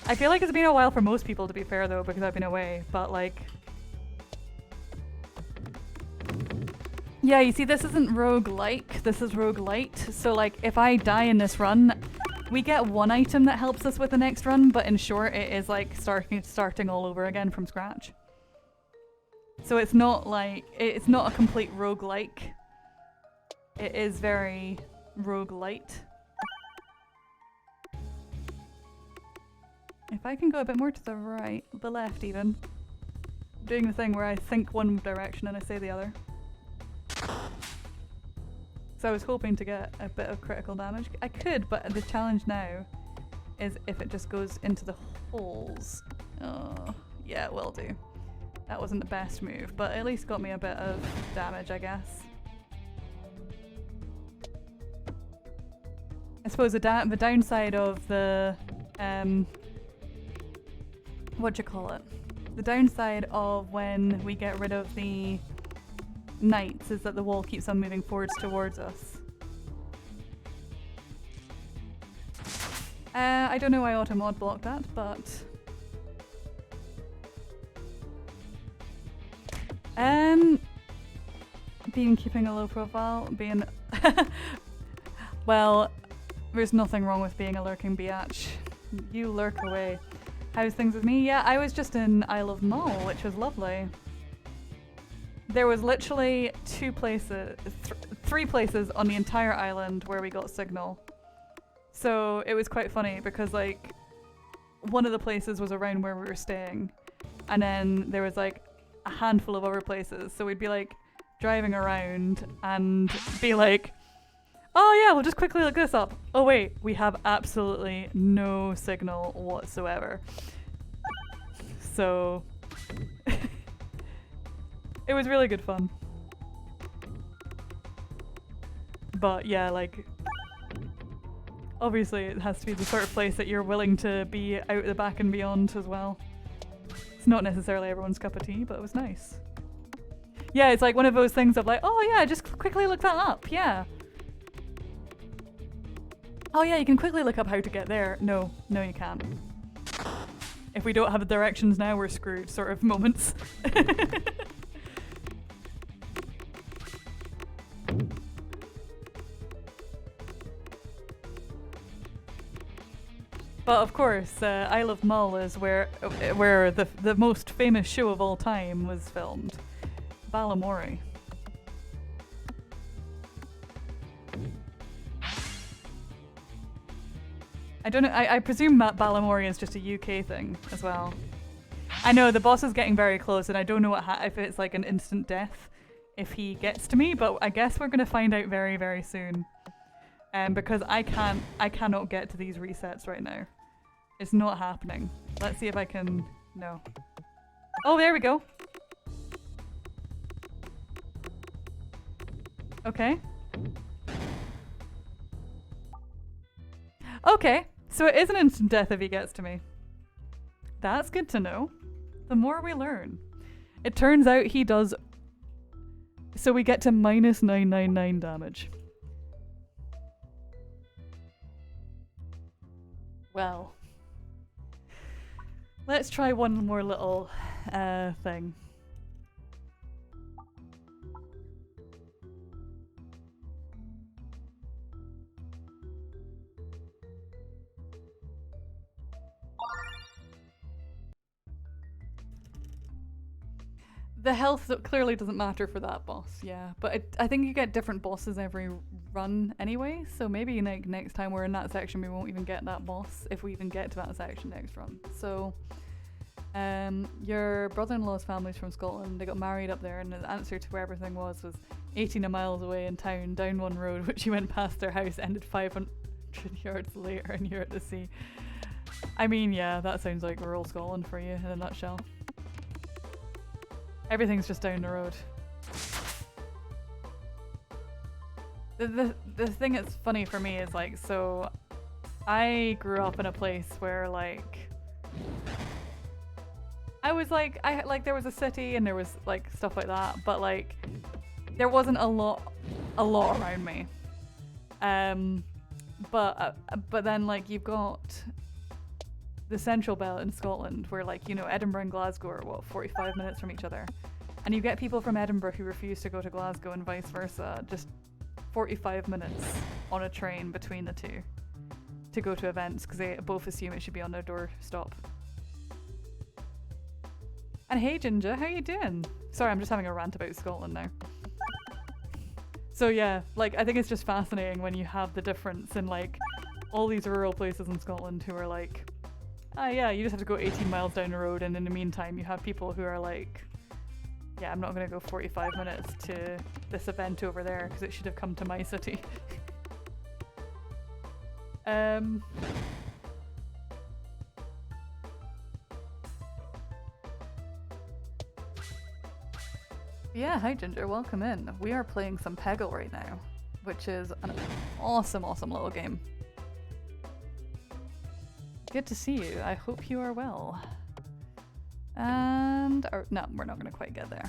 I feel like it's been a while for most people, to be fair, though, because I've been away, but like... Yeah, you see, this isn't roguelike, this is roguelite. So like, if I die in this run, we get one item that helps us with the next run, but in short, it is like starting all over again from scratch. So it's not like, it's not a complete roguelike. It is very roguelite. If I can go a bit more to the right, the left even. I'm doing the thing where I think one direction and I say the other. So I was hoping to get a bit of critical damage. I could, but the challenge now is if it just goes into the holes. Oh, yeah, it will do. That wasn't the best move, but at least got me a bit of damage, I guess. I suppose the downside of the what you call it? The downside of when we get rid of the knights is that the wall keeps on moving forwards towards us. I don't know why auto mod blocked that, but keeping a low profile, being well, there's nothing wrong with being a lurking biatch. You lurk away. How's things with me? Yeah, I was just in Isle of Mull, which was lovely. There was literally 3 places on the entire island where we got signal. So it was quite funny because like one of the places was around where we were staying, and then there was like a handful of other places. So we'd be like driving around and be like, oh yeah, we'll just quickly look this up. Oh wait, we have absolutely no signal whatsoever. So it was really good fun. But yeah, like, obviously it has to be the sort of place that you're willing to be out the back and beyond as well. It's not necessarily everyone's cup of tea, but it was nice. Yeah, it's like one of those things of like, oh yeah, just quickly look that up, yeah. Oh yeah, you can quickly look up how to get there. No, you can't. if we don't have the directions now, we're screwed sort of moments. But of course, Isle of Mull is where the most famous show of all time was filmed. Balamori. I don't know, I presume that Balamori is just a UK thing as well. I know the boss is getting very close and I don't know if it's like an instant death if he gets to me, but I guess we're gonna find out very, very soon. Because I cannot get to these resets right now. It's not happening. Let's see if I can, no. Oh, there we go. Okay. Okay, so it is an instant death if he gets to me. That's good to know. The more we learn. It turns out he does... So we get to minus 999 damage. Well. Let's try one more little thing. The health clearly doesn't matter for that boss, yeah. But I think you get different bosses every run anyway, so maybe like next time we're in that section we won't even get that boss, if we even get to that section next run. So, your brother-in-law's family's from Scotland, they got married up there, and the answer to where everything was 18 miles away in town, down one road, which you went past their house, ended 500 yards later, and you're at the sea. I mean, yeah, that sounds like rural Scotland for you in a nutshell. Everything's just down the road. The thing that's funny for me is like, so I grew up in a place where like I was like, there was a city and there was like stuff like that, but like there wasn't a lot around me. But then like you've got the central belt in Scotland where like, you know, Edinburgh and Glasgow are what, 45 minutes from each other. And you get people from Edinburgh who refuse to go to Glasgow and vice versa. Just 45 minutes on a train between the two to go to events because they both assume it should be on their doorstep. And hey Ginger, how you doing? Sorry, I'm just having a rant about Scotland now. So yeah, like I think it's just fascinating when you have the difference in like all these rural places in Scotland who are like, ah yeah, you just have to go 18 miles down the road, and in the meantime you have people who are like, yeah, I'm not going to go 45 minutes to this event over there because it should have come to my city. Yeah, hi Ginger, welcome in. We are playing some Peggle right now, which is an awesome, awesome little game. Good to see you. I hope you are well. And... no, we're not going to quite get there.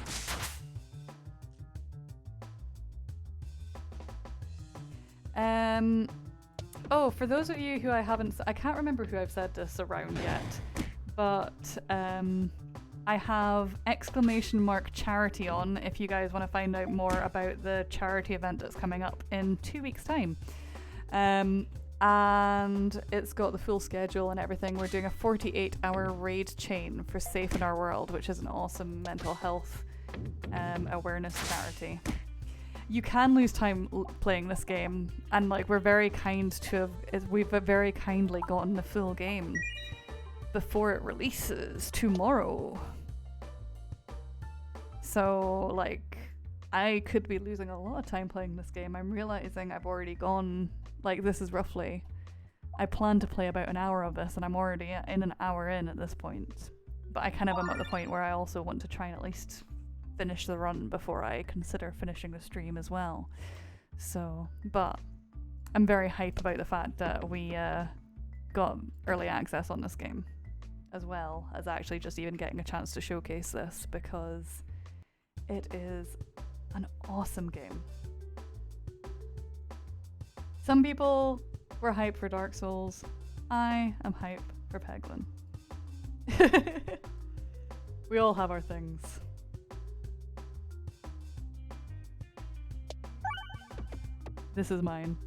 Oh, for those of you who I can't remember who I've said this around yet, but I have !charity on if you guys want to find out more about the charity event that's coming up in 2 weeks' time. And it's got the full schedule and everything. We're doing a 48-hour raid chain for Safe in Our World, which is an awesome mental health awareness charity. You can lose time playing this game, and like we're very kind to we've very kindly gotten the full game before it releases tomorrow. So like I could be losing a lot of time playing this game. I'm realizing I've already gone, like this is roughly, I plan to play about an hour of this and I'm already in an hour in at this point. But I kind of am at the point where I also want to try and at least finish the run before I consider finishing the stream as well. So, but I'm very hyped about the fact that we got early access on this game, as well as actually just even getting a chance to showcase this, because it is an awesome game. Some people were hyped for Dark Souls. I am hyped for Peglin. We all have our things. This is mine.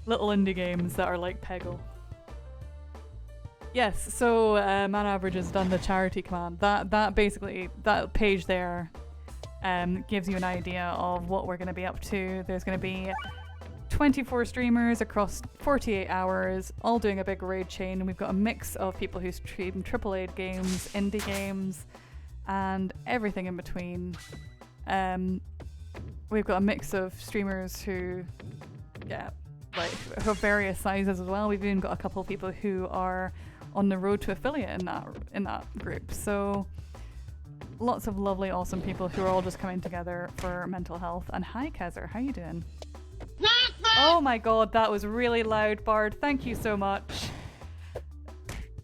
Little indie games that are like Peggle. Yes, so Man Average has done the charity command. That basically, that page there gives you an idea of what we're going to be up to. There's going to be 24 streamers across 48 hours, all doing a big raid chain. We've got a mix of people who stream AAA games, indie games, and everything in between. We've got a mix of streamers who, have various sizes as well. We've even got a couple of people who are on the road to affiliate in that group. So lots of lovely, awesome people who are all just coming together for mental health. And hi, Kezer, how you doing? Oh my god, that was really loud, Bard. Thank you so much.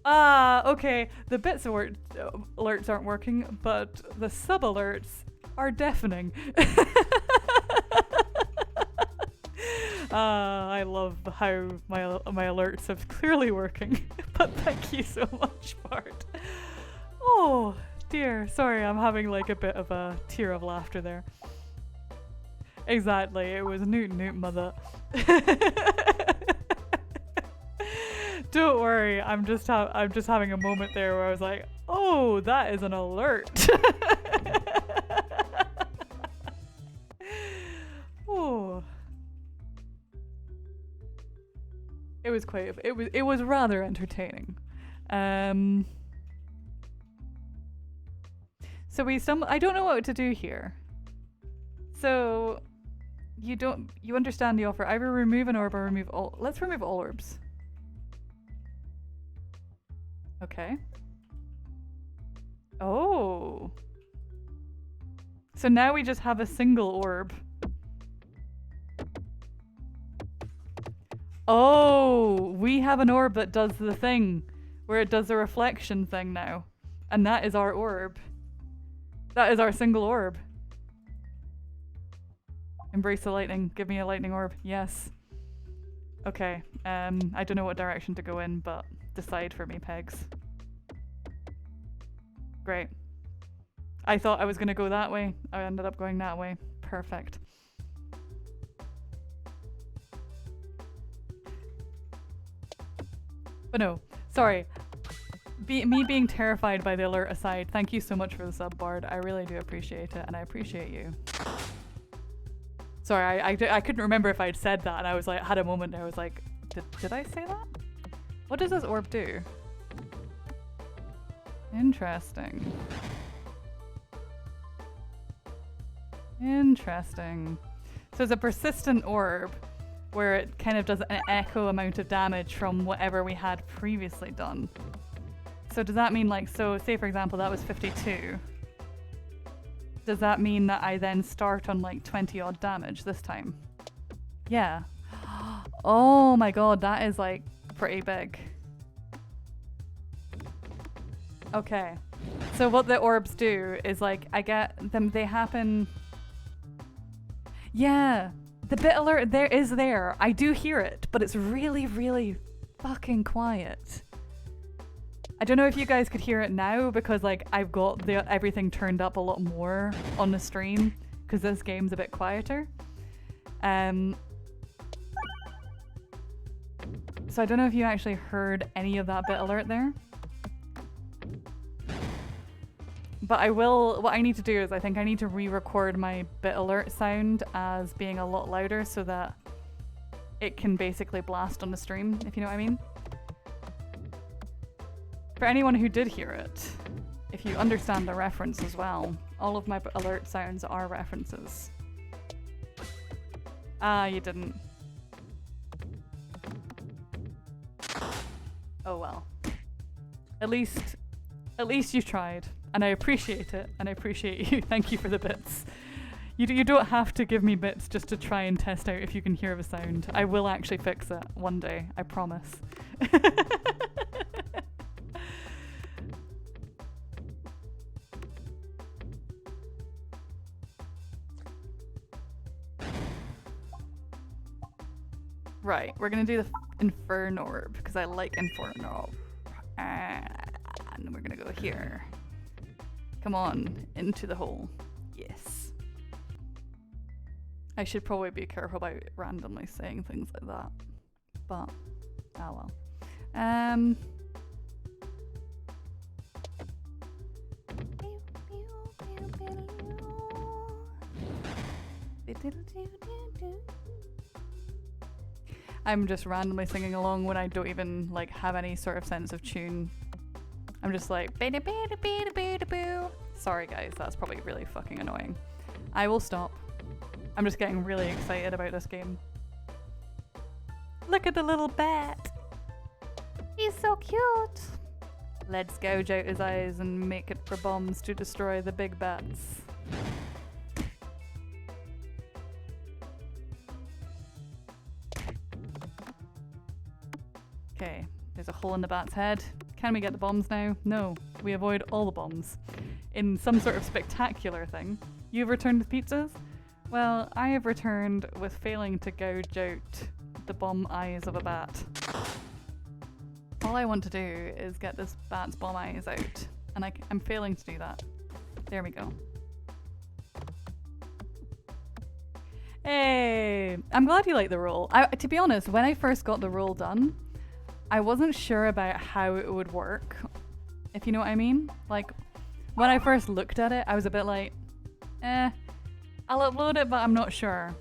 Okay. The bits alerts aren't working, but the sub alerts are deafening. I love how my alerts have clearly working. But thank you so much, Bard. Oh dear, sorry, I'm having like a bit of a tear of laughter there. Exactly, it was Newt mother. Don't worry, I'm just having a moment there where I was like, oh, that is an alert. Oh. It was it was rather entertaining. So I don't know what to do here. So you understand the offer. Either remove an orb or remove all. Let's remove all orbs. Okay. Oh. So now we just have a single orb. Oh, we have an orb that does the thing where it does the reflection thing now. And that is our orb. That is our single orb. Embrace the lightning. Give me a lightning orb. Yes. Okay. I don't know what direction to go in, but decide for me, Pegs. Great. I thought I was going to go that way. I ended up going that way. Perfect. But no, sorry. Me being terrified by the alert aside, thank you so much for the sub, Bard. I really do appreciate it, and I appreciate you. Sorry, I couldn't remember if I'd said that, and I was like, had a moment there, I was like, did I say that? What does this orb do? Interesting. Interesting. So it's a persistent orb where it kind of does an echo amount of damage from whatever we had previously done. So does that mean like, so say for example that was 52. Does that mean that I then start on like 20 odd damage this time? Yeah. Oh my god, that is like pretty big. Okay. So what the orbs do is like, I get them, they happen. Yeah. The bit alert is there. I do hear it, but it's really, really fucking quiet. I don't know if you guys could hear it now because like I've got everything turned up a lot more on the stream because this game's a bit quieter. So I don't know if you actually heard any of that bit alert there. But I will, what I need to do is I think I need to re-record my bit alert sound as being a lot louder so that it can basically blast on the stream, if you know what I mean. For anyone who did hear it, if you understand the reference as well, all of my alert sounds are references. Ah, you didn't. Oh well. At least you tried. And I appreciate it, and I appreciate you. Thank you for the bits. You don't have to give me bits just to try and test out if you can hear the sound. I will actually fix it one day, I promise. Right, we're gonna do the Inferno orb, because I like Inferno. And we're gonna go here. Come on, into the hole. Yes. I should probably be careful about randomly saying things like that. But, oh well. I'm just randomly singing along when I don't even like have any sort of sense of tune. I'm just like sorry guys, that's probably really fucking annoying. I will stop. I'm just getting really excited about this game. Look at the little bat. He's so cute. Let's gouge out his eyes and make it for bombs to destroy the big bats. Okay, there's a hole in the bat's head. Can we get the bombs now? No, we avoid all the bombs. In some sort of spectacular thing. You've returned with pizzas? Well, I have returned with failing to gouge out the bomb eyes of a bat. All I want to do is get this bat's bomb eyes out, and I'm failing to do that. There we go. Hey! I'm glad you like the roll. To be honest, when I first got the roll done, I wasn't sure about how it would work, if you know what I mean. Like, when I first looked at it, I was a bit like, I'll upload it, but I'm not sure.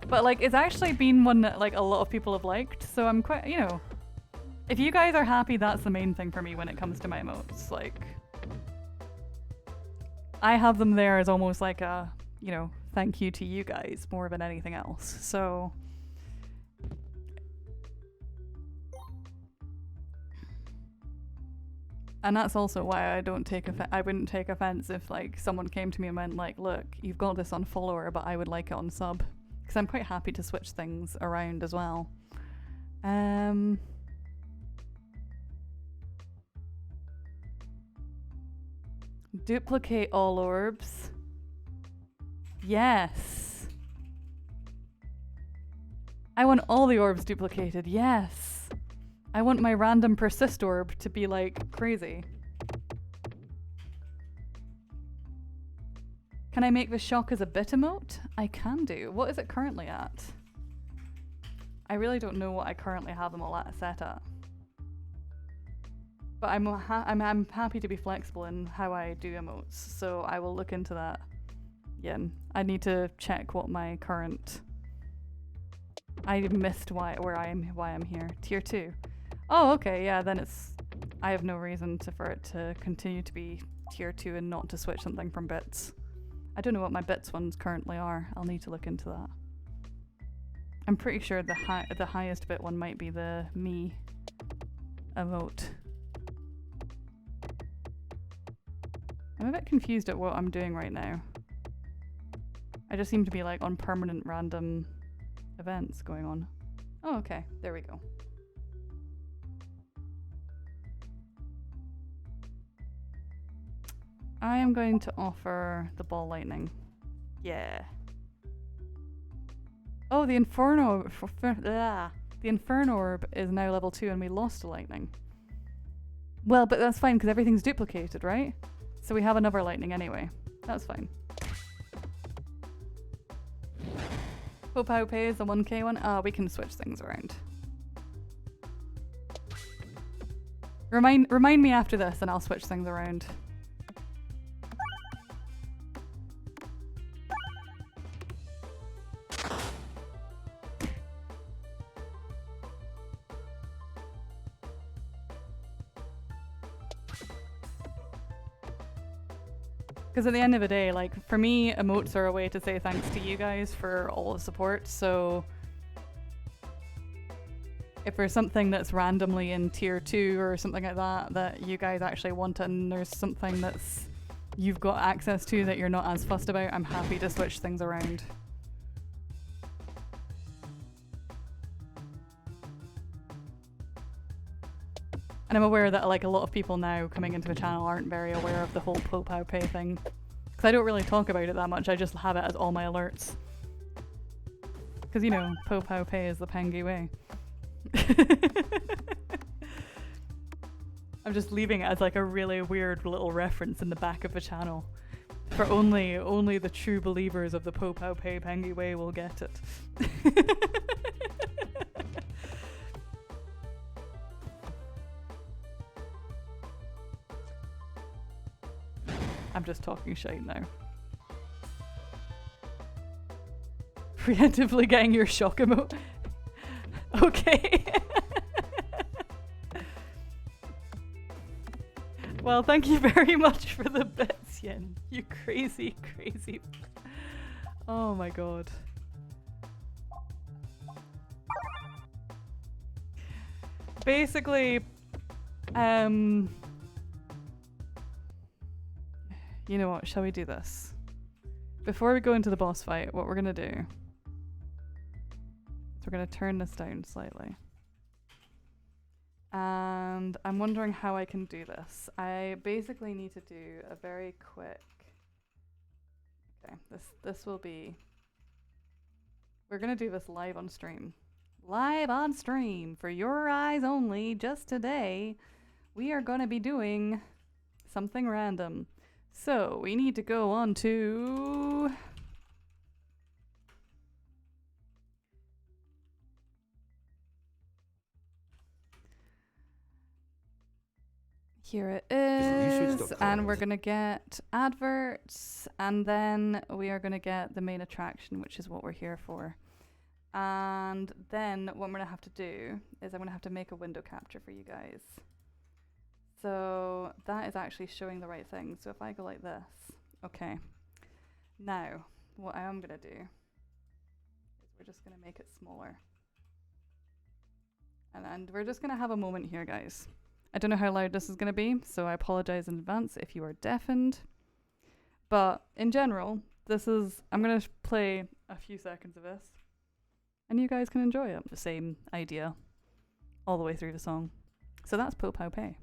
But like, it's actually been one that like a lot of people have liked, so I'm quite, you know, if you guys are happy, that's the main thing for me when it comes to my emotes. Like, I have them there as almost like a, you know, thank you to you guys more than anything else. So and that's also why I don't take I wouldn't take offense if like someone came to me and went like, look, you've got this on follower, but I would like it on sub, because I'm quite happy to switch things around as well. Duplicate all orbs. Yes. I want all the orbs duplicated. Yes. I want my random persist orb to be like crazy. Can I make the shock as a bit emote? I can do. What is it currently at? I really don't know what I currently have them all set at. But I'm happy to be flexible in how I do emotes, so I will look into that. Yeah, I need to check what my current. I missed why I'm here. Tier 2. Oh, okay, yeah, then it's. I have no reason for it to continue to be tier 2 and not to switch something from bits. I don't know what my bits ones currently are. I'll need to look into that. I'm pretty sure the highest bit one might be the me emote. I'm a bit confused at what I'm doing right now. I just seem to be like on permanent random events going on. Oh, okay, there we go. I am going to offer the ball lightning. Yeah. Oh, the Inferno. The Inferno orb is now level 2 and we lost a lightning. Well, but that's fine because everything's duplicated, right? So we have another lightning anyway. That's fine. Hope how pay is the 1k one. We can switch things around. Remind me after this and I'll switch things around. Because at the end of the day, like, for me, emotes are a way to say thanks to you guys for all the support, so if there's something that's randomly in tier 2 or something like that that you guys actually want and there's something that's you've got access to that you're not as fussed about, I'm happy to switch things around. And I'm aware that like a lot of people now coming into the channel aren't very aware of the whole Pope How Pay thing. Because I don't really talk about it that much, I just have it as all my alerts. Because you know, Pope How Pay is the Pengy way. I'm just leaving it as like a really weird little reference in the back of the channel. For only the true believers of the Po Pao Pei Pengi way will get it. I'm just talking shite now. Preemptively getting your shock emote. Okay. Well, thank you very much for the bits, Yin. You crazy, crazy. Oh my god. Basically, you know what, shall we do this? Before we go into the boss fight, what we're gonna do is we're gonna turn this down slightly. And I'm wondering how I can do this. I basically need to do a very quick... Okay, this will be... We're gonna do this live on stream. Live on stream, for your eyes only, just today, we are gonna be doing something random. So, we need to go on to... Here it is, and we're gonna get adverts, and then we are gonna get the main attraction, which is what we're here for. And then what I'm gonna have to do is I'm gonna have to make a window capture for you guys. So that is actually showing the right thing. So if I go like this, okay. Now, what I am gonna do is we're just gonna make it smaller. And we're just gonna have a moment here, guys. I don't know how loud this is gonna be, so I apologize in advance if you are deafened. But in general, I'm gonna play a few seconds of this, and you guys can enjoy it. The same idea all the way through the song. So that's Po Pao Pei.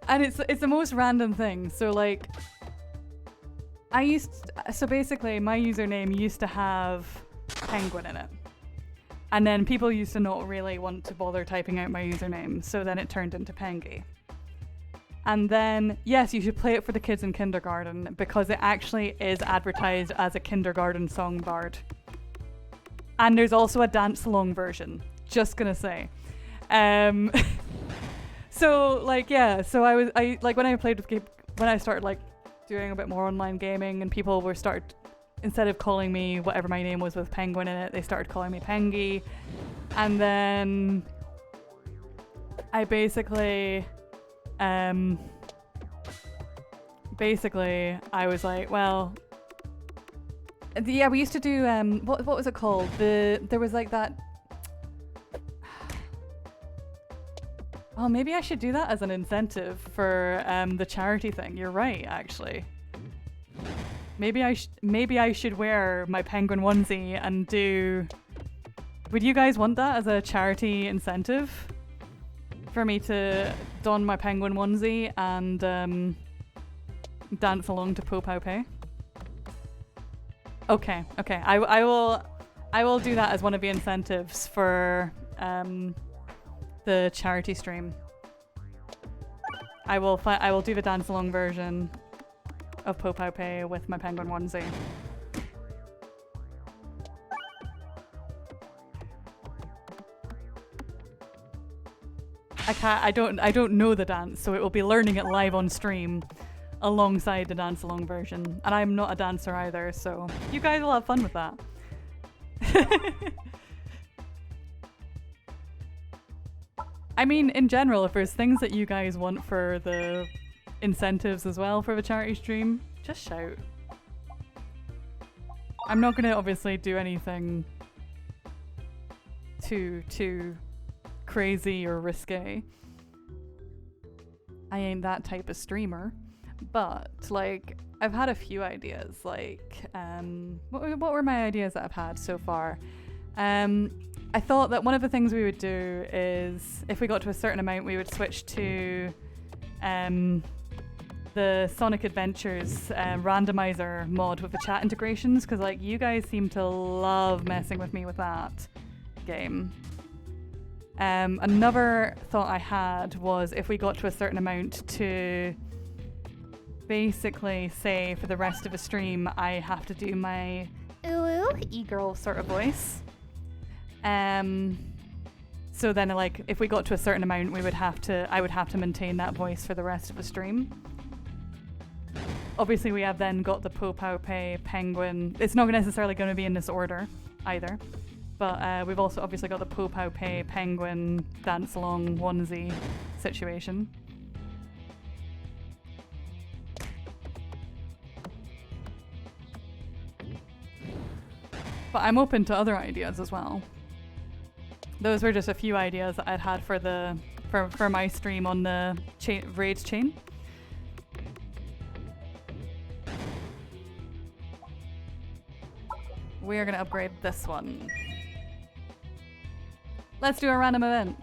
And it's the most random thing. So like, so basically my username used to have Penguin in it, and then people used to not really want to bother typing out my username, so then it turned into Pengi. And then, yes, you should play it for the kids in kindergarten, because it actually is advertised as a kindergarten song bard. And there's also a dance along version, just gonna say. So like, yeah, so I like when I played with when I started like doing a bit more online gaming, and people were instead of calling me whatever my name was with Penguin in it, they started calling me Pengi. And then I basically I was like, well, yeah, we used to do what was it called? There was like that. Oh, maybe I should do that as an incentive for the charity thing. You're right, actually. Maybe I should wear my penguin onesie and do... Would you guys want that as a charity incentive? For me to don my penguin onesie and dance along to Po Pao Pei? Okay. I will do that as one of the incentives for the charity stream. I will do the dance along version of Po Pao Pei with my penguin onesie. I don't know the dance, so it will be learning it live on stream alongside the dance along version. And I'm not a dancer either, so you guys will have fun with that. I mean, in general, if there's things that you guys want for the incentives as well for the charity stream, just shout. I'm not gonna obviously do anything too crazy or risque. I ain't that type of streamer. But like, I've had a few ideas. Like, what were my ideas that I've had so far? I thought that one of the things we would do is, if we got to a certain amount, we would switch to the Sonic Adventures randomizer mod with the chat integrations, because like you guys seem to love messing with me with that game. Another thought I had was if we got to a certain amount to basically say for the rest of the stream I have to do my ooh e-girl sort of voice. So then like if we got to a certain amount I would have to maintain that voice for the rest of the stream. Obviously we have then got the Po Pow Pei Penguin. It's not necessarily going to be in this order either. But we've also obviously got the Po Pow Pei Penguin dance along onesie situation. But I'm open to other ideas as well. Those were just a few ideas that I'd had for my stream on the raids chain. We are going to upgrade this one. Let's do a random event.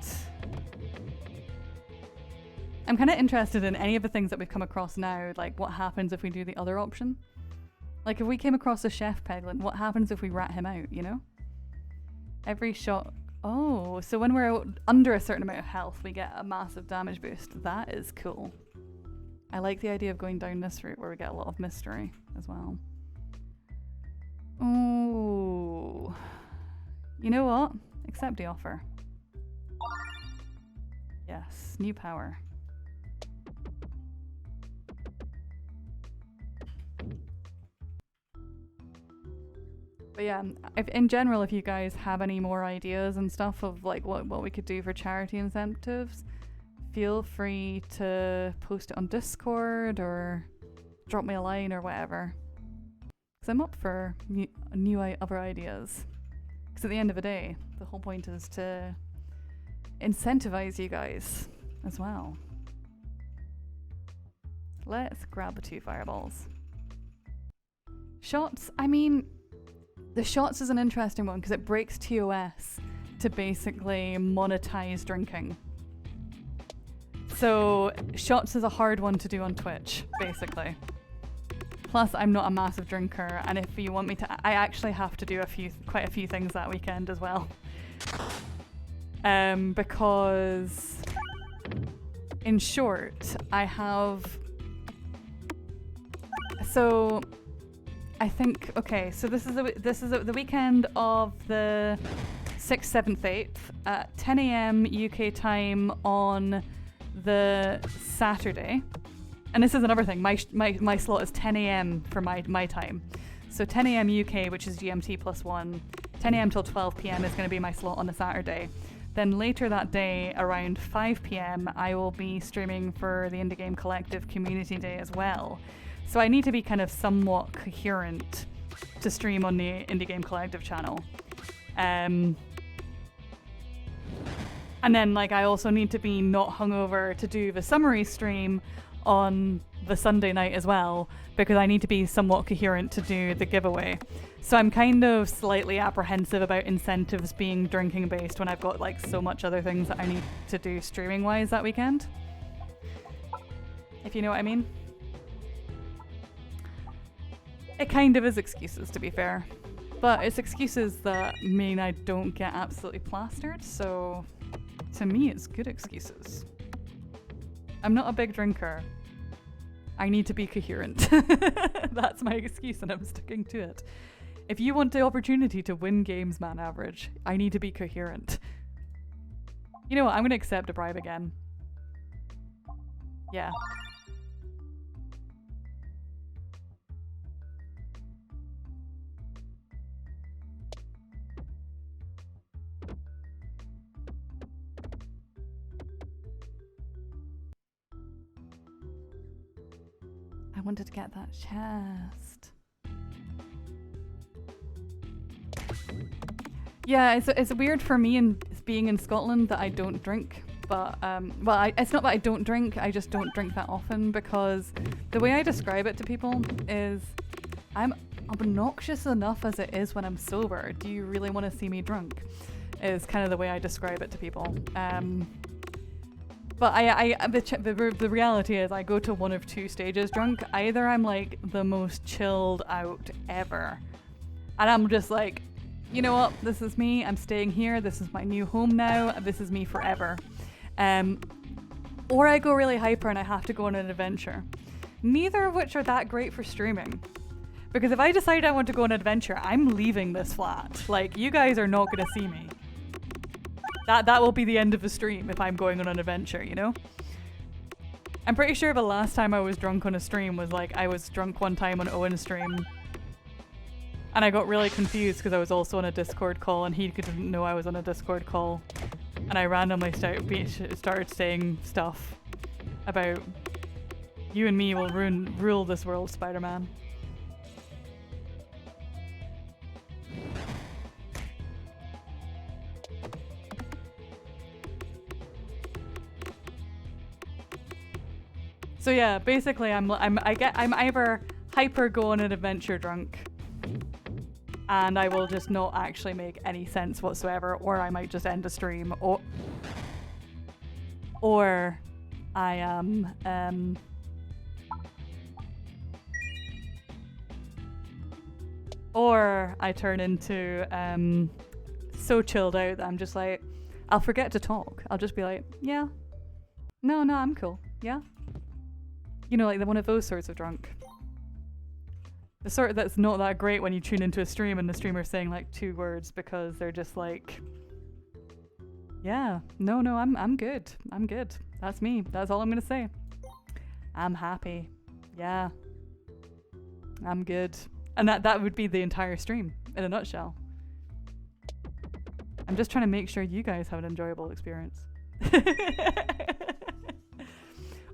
I'm kind of interested in any of the things that we've come across now, like what happens if we do the other option? Like if we came across a chef Peglin, what happens if we rat him out, you know? Every shot... Oh, so when we're under a certain amount of health, we get a massive damage boost. That is cool. I like the idea of going down this route where we get a lot of mystery as well. Oh, you know what? Accept the offer. Yes, new power. But yeah, in general, if you guys have any more ideas and stuff of like what we could do for charity incentives, feel free to post it on Discord or drop me a line or whatever. Because I'm up for other ideas. Because at the end of the day, the whole point is to incentivize you guys as well. Let's grab the 2 fireballs. Shots, I mean, the shots is an interesting one because it breaks TOS to basically monetize drinking. So shots is a hard one to do on Twitch, basically. Plus, I'm not a massive drinker, and if you want me to, I actually have to do quite a few things that weekend as well. Because, in short, I have. So, I think okay. So this is the weekend of the 6th, 7th, 8th at 10 a.m. UK time on the Saturday. And this is another thing, my slot is 10 a.m. for my time. So 10 a.m. UK, which is GMT +1, 10 a.m. till 12 p.m. is going to be my slot on the Saturday. Then later that day, around 5 p.m, I will be streaming for the Indie Game Collective Community Day as well. So I need to be kind of somewhat coherent to stream on the Indie Game Collective channel. And then like I also need to be not hungover to do the summary stream on the Sunday night as well, because I need to be somewhat coherent to do the giveaway. So I'm kind of slightly apprehensive about incentives being drinking based when I've got like so much other things that I need to do streaming wise that weekend. If you know what I mean. It kind of is excuses, to be fair. But it's excuses that mean I don't get absolutely plastered, so to me it's good excuses. I'm not a big drinker. I need to be coherent. That's my excuse and I'm sticking to it. If you want the opportunity to win games, man average, I need to be coherent. You know what? I'm going to accept a bribe again. Yeah. I wanted to get that chest. Yeah, it's weird for me in being in Scotland that I don't drink, but well, it's not that I don't drink, I just don't drink that often, because the way I describe it to people is I'm obnoxious enough as it is when I'm sober. Do you really want to see me drunk? Is kind of the way I describe it to people. But the reality is I go to one of two stages drunk. Either I'm like the most chilled out ever, and I'm just like, you know what, this is me, I'm staying here, this is my new home now, this is me forever. Or I go really hyper and I have to go on an adventure. Neither of which are that great for streaming. Because if I decide I want to go on an adventure, I'm leaving this flat. Like, you guys are not gonna see me. That will be the end of the stream if I'm going on an adventure, you know? I'm pretty sure the last time I was drunk on a stream was like, I was drunk one time on Owen's stream. And I got really confused because I was also on a Discord call and he didn't know I was on a Discord call. And I randomly started saying stuff about you and me will rule this world, Spider-Man. So yeah, basically I'm either hyper go on an adventure drunk and I will just not actually make any sense whatsoever, or I might just end a stream, or I am or I turn into so chilled out that I'm just like, I'll forget to talk. I'll just be like, yeah, no, I'm cool, yeah. You know, like one of those sorts of drunk. The sort that's not that great when you tune into a stream and the streamer's saying like 2 words because they're just like, yeah, no, I'm good. I'm good. That's me. That's all I'm gonna say. I'm happy. Yeah. I'm good. And that would be the entire stream in a nutshell. I'm just trying to make sure you guys have an enjoyable experience.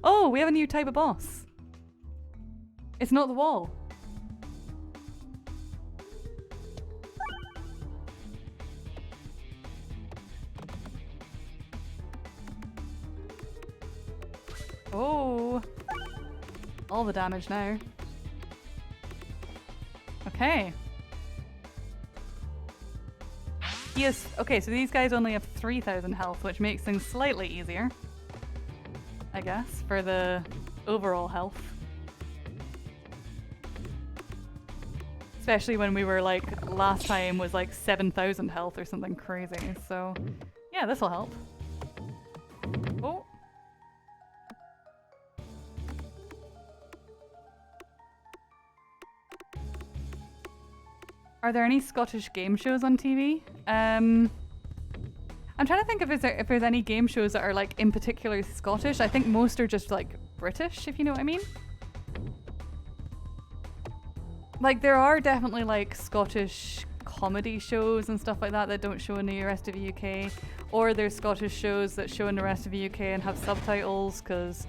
Oh, we have a new type of boss. It's not the wall. Oh. All the damage now. Okay. Yes. Okay, so these guys only have 3,000 health, which makes things slightly easier, I guess, for the overall health. Especially when we were like, last time was like 7,000 health or something crazy. So yeah, this will help. Oh. Are there any Scottish game shows on TV? I'm trying to think if there's any game shows that are like in particular Scottish. I think most are just like British, if you know what I mean. Like there are definitely like Scottish comedy shows and stuff like that that don't show in the rest of the UK. Or there's Scottish shows that show in the rest of the UK and have subtitles because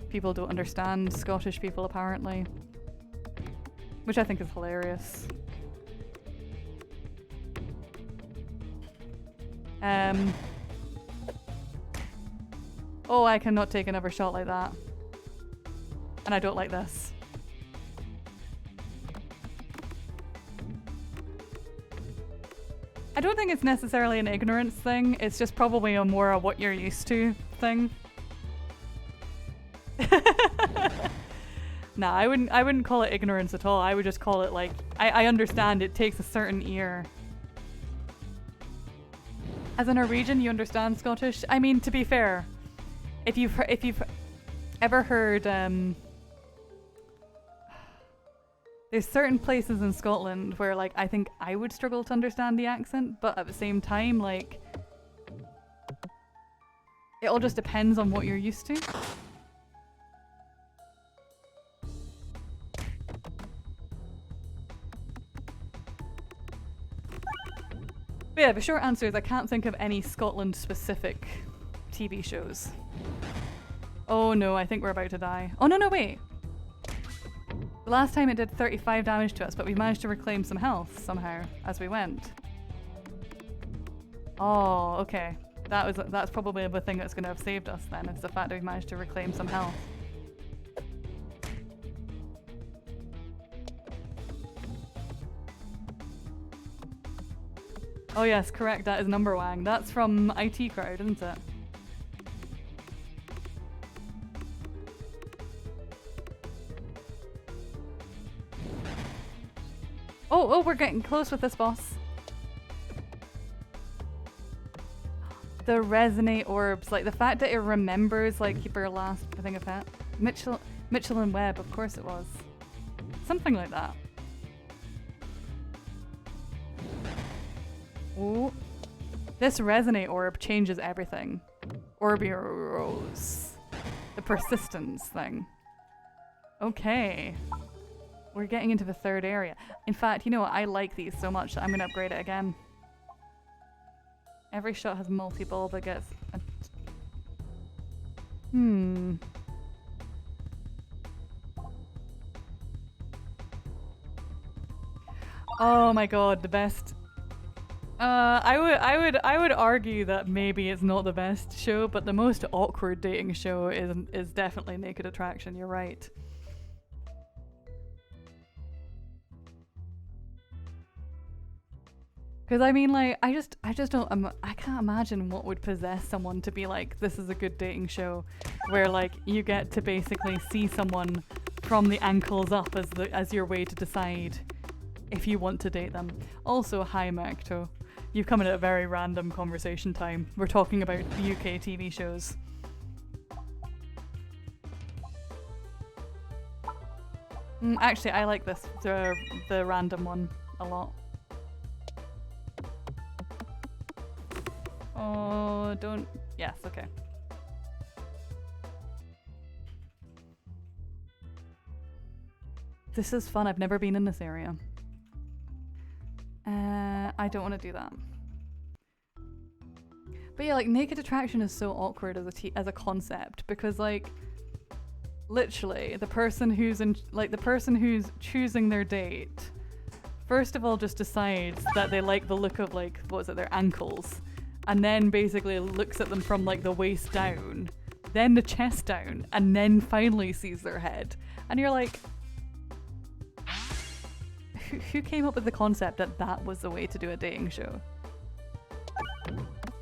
people don't understand Scottish people apparently. Which I think is hilarious. Oh, I cannot take another shot like that. And I don't like this. I don't think it's necessarily an ignorance thing. It's just probably a more a what you're used to thing. Nah, I wouldn't call it ignorance at all. I would just call it like, I understand it takes a certain ear. As a Norwegian, you understand Scottish? I mean, to be fair, if you've ever heard, there's certain places in Scotland where, like, I think I would struggle to understand the accent, but at the same time, like, it all just depends on what you're used to. But yeah, the short answer is I can't think of any Scotland-specific TV shows. Oh no, I think we're about to die. Oh no, wait! The last time it did 35 damage to us, but we managed to reclaim some health somehow as we went. Oh, okay. That's probably the thing that's going to have saved us then, is the fact that we managed to reclaim some health. Oh yes, correct, that is Numberwang. That's from IT Crowd, isn't it? Oh, we're getting close with this boss. The resonate orbs, like the fact that it remembers like your last thing of that. Mitchell and Webb, of course it was. Something like that. Oh. This resonate orb changes everything. Orbios. The persistence thing. Okay. We're getting into the third area. In fact, you know what? I like these so much that I'm going to upgrade it again. Every shot has multi-ball that gets... Oh my god, the best... I would argue that maybe it's not the best show, but the most awkward dating show is definitely Naked Attraction. You're right. Because I mean, like, I just don't, I can't imagine what would possess someone to be like, this is a good dating show, where like you get to basically see someone from the ankles up as your way to decide if you want to date them. Also, hi Macto. You've come in at a very random conversation time. We're talking about UK TV shows. Actually, I like this, the random one, a lot. Oh, don't... Yes, okay. This is fun. I've never been in this area. I don't want to do that. But yeah, like, Naked Attraction is so awkward as a concept because, like, literally, the person who's choosing their date, first of all, just decides that they like the look of, like, what is it, their ankles. And then basically looks at them from like the waist down, then the chest down, and then finally sees their head. And you're like, who came up with the concept that that was the way to do a dating show?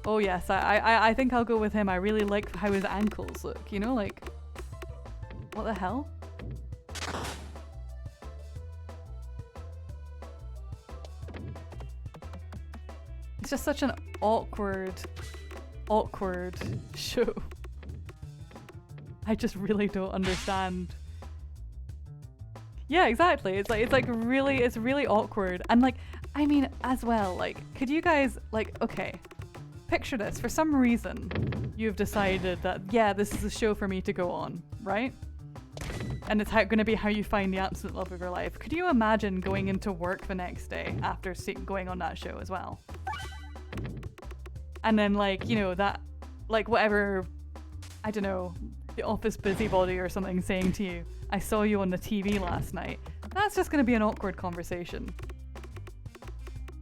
Oh yes, I think I'll go with him. I really like how his ankles look, you know, like, what the hell? It's just such an awkward show. I just really don't understand. Yeah, exactly. It's really awkward. And like, I mean, as well, like, could you guys, like, okay, picture this. For some reason, you've decided that, yeah, this is a show for me to go on, right? And it's going to be how you find the absolute love of your life. Could you imagine going into work the next day after going on that show as well? And then, like, you know, that, like, whatever, I don't know, the office busybody or something saying to you, I saw you on the TV last night. That's just going to be an awkward conversation.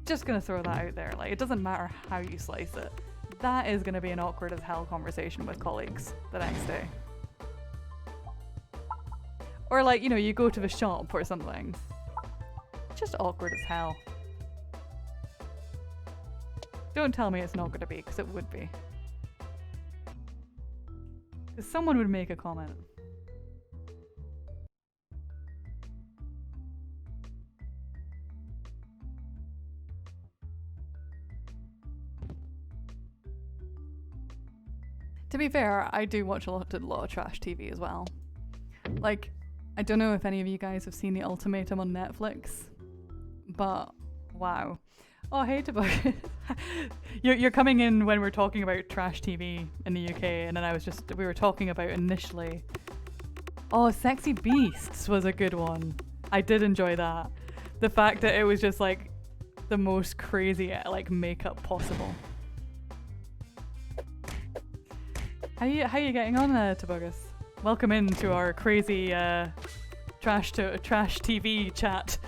Just going to throw that out there. Like, it doesn't matter how you slice it. That is going to be an awkward as hell conversation with colleagues the next day. Or, like, you know, you go to the shop or something. Just awkward as hell. Don't tell me it's not going to be, because it would be. Because someone would make a comment. To be fair, I do watch a lot of trash TV as well. Like, I don't know if any of you guys have seen The Ultimatum on Netflix, but wow. Oh, hey, Tobias. You're coming in when we're talking about trash TV in the UK, and then we were talking about initially. Oh, Sexy Beasts was a good one. I did enjoy that. The fact that it was just like the most crazy like makeup possible. How you getting on, Tobagus? Welcome into our crazy trash TV chat.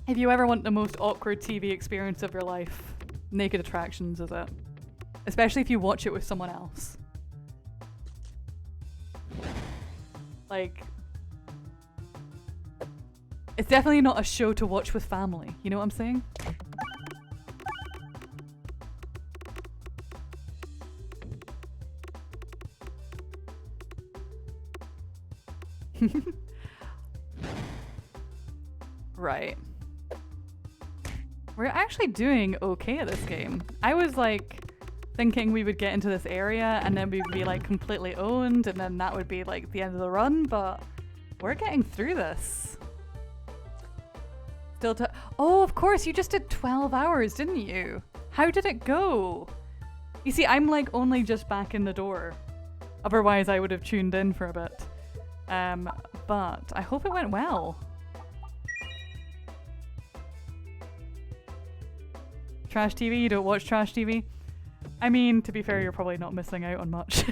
If you ever want the most awkward TV experience of your life, Naked Attractions is it. Especially if you watch it with someone else. Like, It's definitely not a show to watch with family. You know what I'm saying? Right. We're actually doing okay at this game. I was like thinking we would get into this area and then we'd be like completely owned and then that would be like the end of the run, but we're getting through this. Still to— oh, of course, you just did 12 hours, didn't you? How did it go? You see, I'm like only just back in the door. Otherwise, I would have tuned in for a bit. But I hope it went well. Trash TV? You don't watch trash TV? I mean, to be fair, you're probably not missing out on much.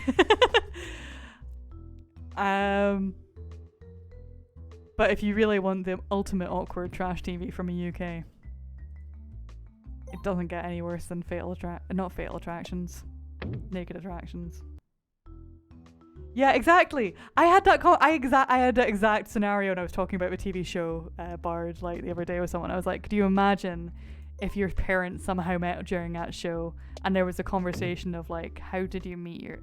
But if you really want the ultimate awkward trash TV from a UK, it doesn't get any worse than not Fatal Attractions, Naked Attractions. Yeah, exactly. I had that I had that exact scenario when I was talking about the TV show Bard like the other day with someone. I was like, could you imagine if your parents somehow met during that show and there was a conversation of like, how did you meet your—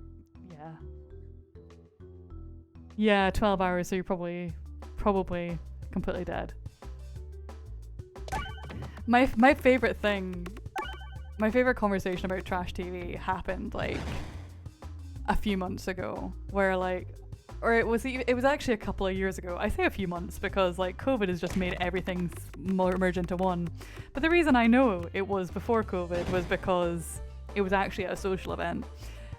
yeah, 12 hours, so you're probably completely dead. My favorite conversation about trash TV happened like a few months ago, where like, or it was actually a couple of years ago. I say a few months because like COVID has just made everything merge into one. But the reason I know it was before COVID was because it was actually at a social event.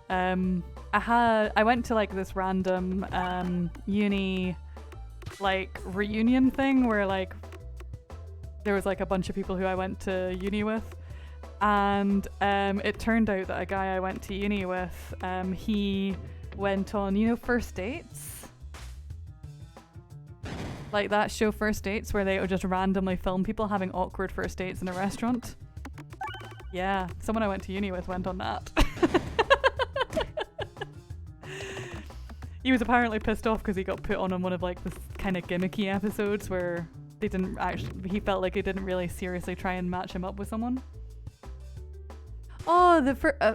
I went to like this random uni like reunion thing where like there was like a bunch of people who I went to uni with, and it turned out that a guy I went to uni with, he went on, you know, First Dates, like that show First Dates where they would just randomly film people having awkward first dates in a restaurant. Yeah, someone I went to uni with went on that. He was apparently pissed off because he got put on one of like this kind of gimmicky episodes where they didn't actually, he felt like they didn't really seriously try and match him up with someone. Oh,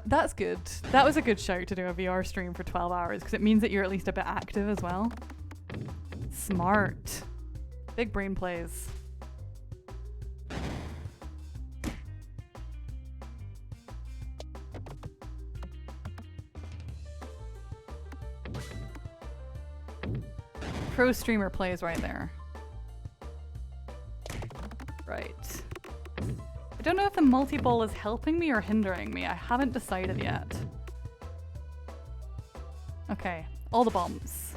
that's good. That was a good shout to do a VR stream for 12 hours because it means that you're at least a bit active as well. Smart. Big brain plays. Pro streamer plays right there. Right. I don't know if the multi-ball is helping me or hindering me. I haven't decided yet. Okay, all the bombs.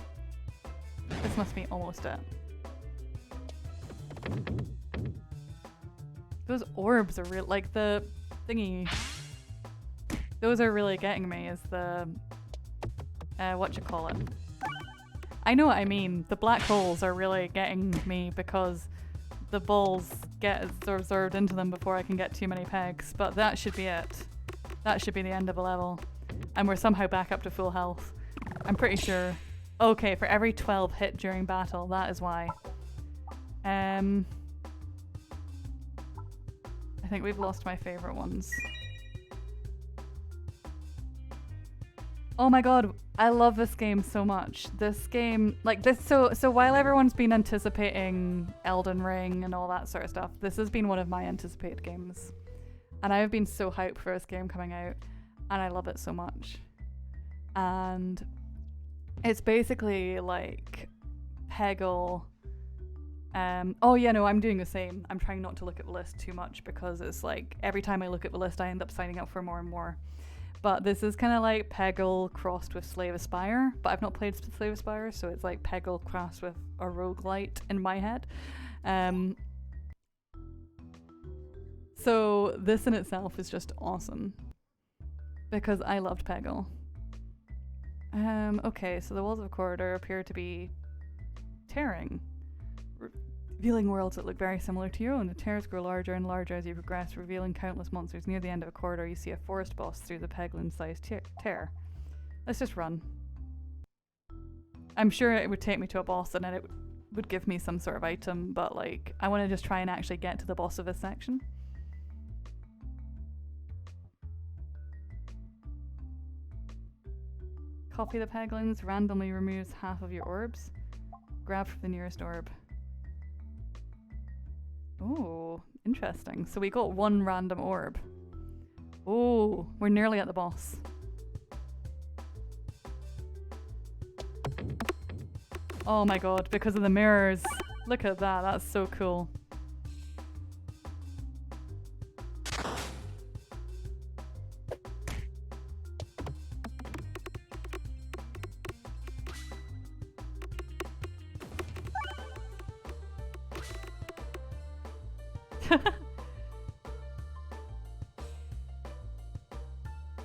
This must be almost it. Those orbs are real, like the thingy. Those are really getting me, is the, whatchamacallit. I know what I mean. The black holes are really getting me because the balls get absorbed into them before I can get too many pegs, but that should be it. That should be the end of a level. And we're somehow back up to full health. I'm pretty sure. Okay, for every 12 hit during battle, that is why. I think we've lost my favorite ones. Oh my god, I love this game so much. This game, like this, so while everyone's been anticipating Elden Ring and all that sort of stuff, this has been one of my anticipated games. And I've been so hyped for this game coming out, and I love it so much. And it's basically like Peggle. Oh yeah, no, I'm doing the same. I'm trying not to look at the list too much because it's like every time I look at the list I end up signing up for more and more. But this is kind of like Peggle crossed with Slave Aspire, but I've not played Slave Aspire, so it's like Peggle crossed with a roguelite in my head. So this in itself is just awesome because I loved Peggle. Okay, so the walls of a corridor appear to be tearing, revealing worlds that look very similar to your own. The tears grow larger and larger as you progress, revealing countless monsters. Near the end of a corridor, you see a forest boss through the Peglin-sized tear. Let's just run. I'm sure it would take me to a boss and then it would give me some sort of item, but like I want to just try and actually get to the boss of this section. Copy the Peglins, randomly removes half of your orbs. Grab from the nearest orb. Oh, interesting. So we got one random orb. Oh, we're nearly at the boss. Oh my god, because of the mirrors. Look at that, that's so cool.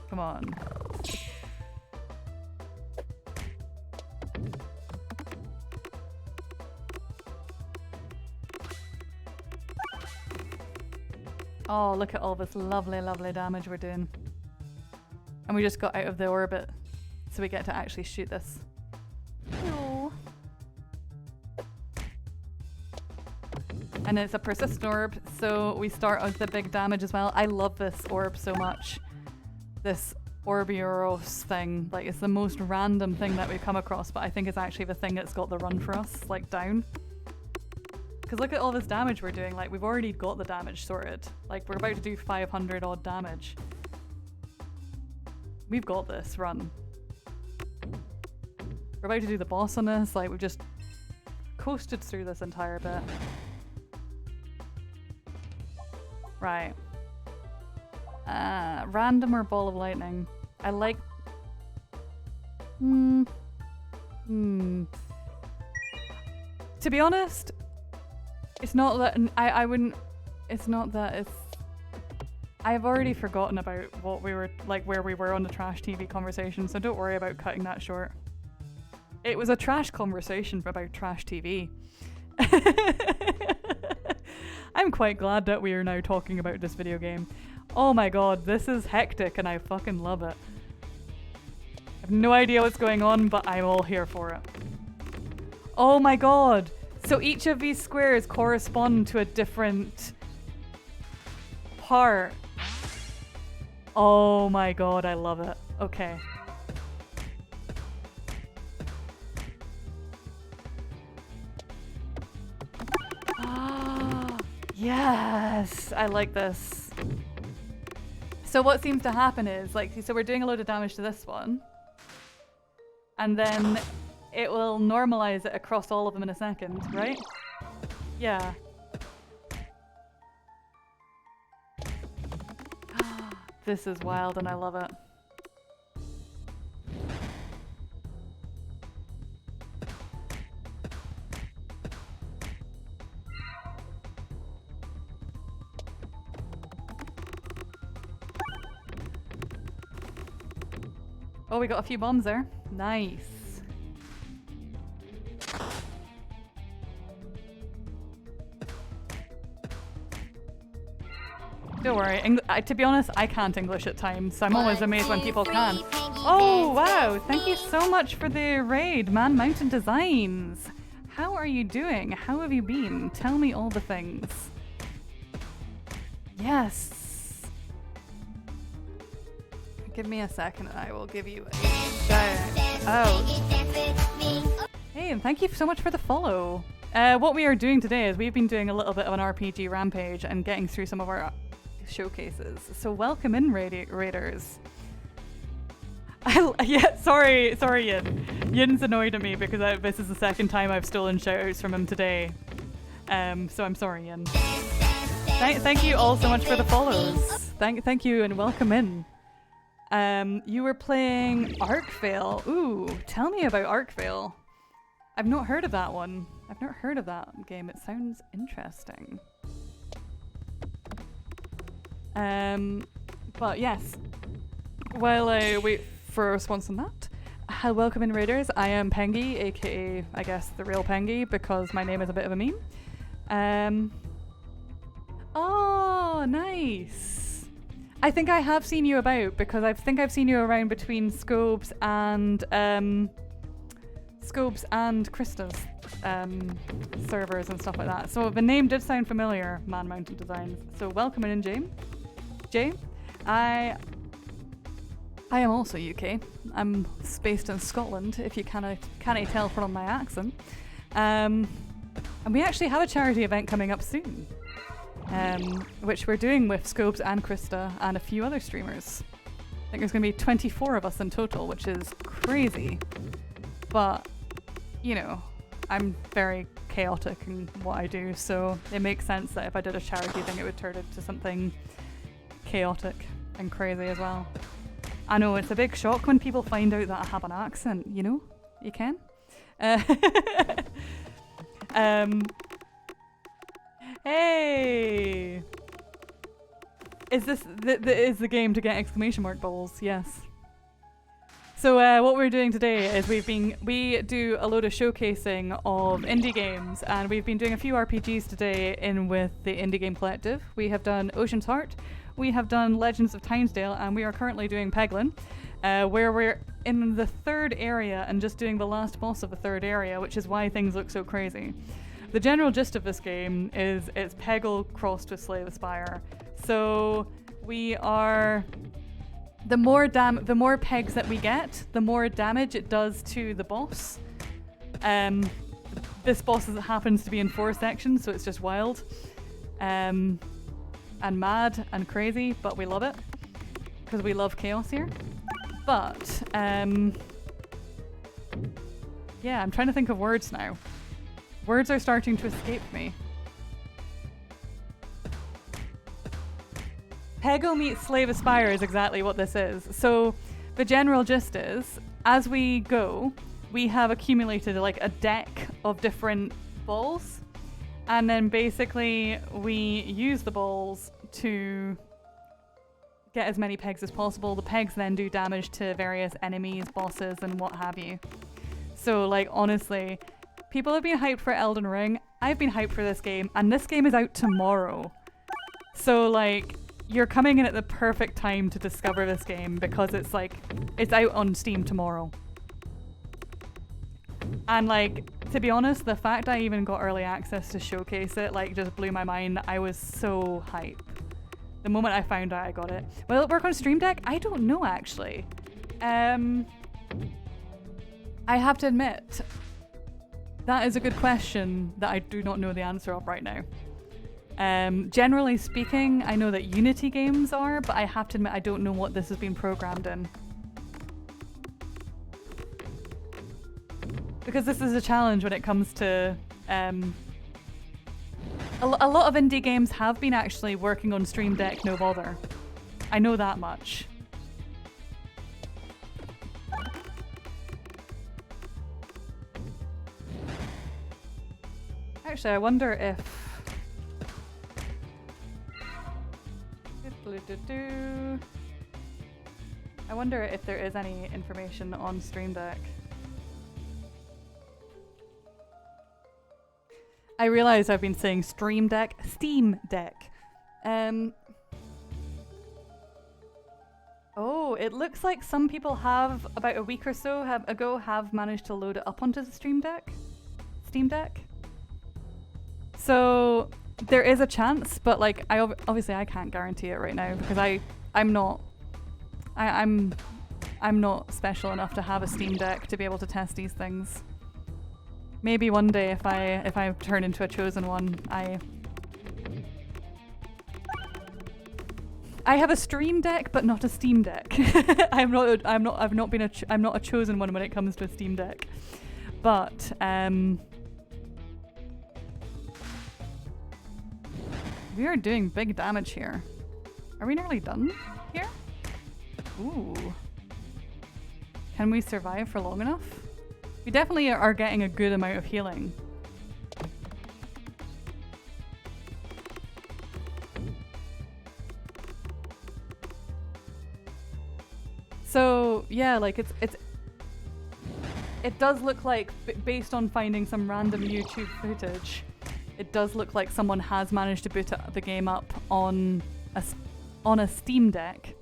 Come on. Oh, look at all this lovely, lovely damage we're doing. And we just got out of the orbit, so we get to actually shoot this. Hello. And it's a persistent orb, so we start with the big damage as well. I love this orb so much. This Ouroboros thing. Like, it's the most random thing that we've come across, but I think it's actually the thing that's got the run for us, like, down. Because look at all this damage we're doing. Like, we've already got the damage sorted. Like, we're about to do 500 odd damage. We've got this run. We're about to do the boss on this. Like, we've just coasted through this entire bit. Right. Random or ball of lightning? I like... To be honest, it's not that I wouldn't. It's not that it's. I've already forgotten about what we were like, where we were on the trash TV conversation, so don't worry about cutting that short. It was a trash conversation about trash TV. I'm quite glad that we are now talking about this video game. Oh my god, this is hectic and I fucking love it. I have no idea what's going on, but I'm all here for it. Oh my god! So each of these squares correspond to a different part. Oh my god, I love it. Okay. Yes! I like this. So what seems to happen is, like, so we're doing a load of damage to this one. And then it will normalize it across all of them in a second, right? Yeah. This is wild and I love it. Oh, we got a few bombs there. Nice. Don't worry. To be honest, I can't English at times, so I'm always amazed when people can. Oh, wow. Thank you so much for the raid, Man Mountain Designs. How are you doing? How have you been? Tell me all the things. Yes. Give me a second and I will give you a shout out. Hey, and thank you so much for the follow. What we are doing today is we've been doing a little bit of an RPG rampage and getting through some of our showcases. So welcome in, Raiders. Yeah, sorry Yin. Yin's annoyed at me because this is the second time I've stolen shoutouts from him today. So I'm sorry, Yin. Thank you all so much for the follows. Thank you and welcome in. You were playing Arcvale. Ooh, tell me about Arcvale. I've not heard of that one. I've not heard of that game. It sounds interesting. But yes, while I wait for a response on that, welcome in, Raiders. I am Pengy, aka, I guess, the real Pengy, because my name is a bit of a meme. Oh, nice. I think I have seen you about, because I think I've seen you around between Scopes and Krista's. servers and stuff like that. So the name did sound familiar, Man Mountain Designs. So welcome in, Jay. I am also UK. I'm based in Scotland, if you can't tell from my accent. And we actually have a charity event coming up soon, which we're doing with Scopes and Krista and a few other streamers. I think there's going to be 24 of us in total, which is crazy. But, you know, I'm very chaotic in what I do, so it makes sense that if I did a charity thing, it would turn into something chaotic and crazy as well. I know, it's a big shock when people find out that I have an accent, you know? You can? Hey! Is this is the game to get exclamation mark bubbles? Yes. So what we're doing today is we do a load of showcasing of indie games, and we've been doing a few RPGs today in with the Indie Game Collective. We have done Ocean's Heart, we have done Legends of Tynesdale, and we are currently doing Peglin, where we're in the third area and just doing the last boss of the third area, which is why things look so crazy. The general gist of this game is it's Peggle crossed with Slay the Spire. So we are... The more pegs that we get, the more damage it does to the boss. This boss happens to be in 4 sections, so it's just wild. And mad and crazy, but we love it. Because we love chaos here. But, yeah, I'm trying to think of words now. Words are starting to escape me. Peggle meets Slay the Spire is exactly what this is. So the general gist is, as we go, we have accumulated like a deck of different balls, and then basically we use the balls to get as many pegs as possible. The pegs then do damage to various enemies, bosses, and what have you. So like honestly, people have been hyped for Elden Ring. I've been hyped for this game, and this game is out tomorrow. So like, you're coming in at the perfect time to discover this game because it's like, it's out on Steam tomorrow. And like, to be honest, the fact I even got early access to showcase it like just blew my mind. I was so hyped. The moment I found out I got it. Will it work on Stream Deck? I don't know actually. I have to admit, that is a good question that I do not know the answer of right now. Generally speaking, I know that Unity games are, but I have to admit I don't know what this has been programmed in. Because this is a challenge when it comes to... a lot of indie games have been actually working on Stream Deck no bother. I know that much. Actually, I wonder if... I wonder if there is any information on Stream Deck. I realize I've been saying Stream Deck, Steam Deck. Oh, it looks like some people have, about a week or so ago, have managed to load it up onto the Stream Deck. So there is a chance, but like obviously I can't guarantee it right now because I'm not special enough to have a Steam Deck to be able to test these things. Maybe one day if I turn into a chosen one, I have a Stream Deck but not a Steam Deck. I'm not a chosen one when it comes to a Steam Deck. But we are doing big damage here. Are we nearly done here? Ooh. Can we survive for long enough? We definitely are getting a good amount of healing. So yeah, like it does look like, based on finding some random YouTube footage, it does look like someone has managed to boot the game up on a Steam Deck.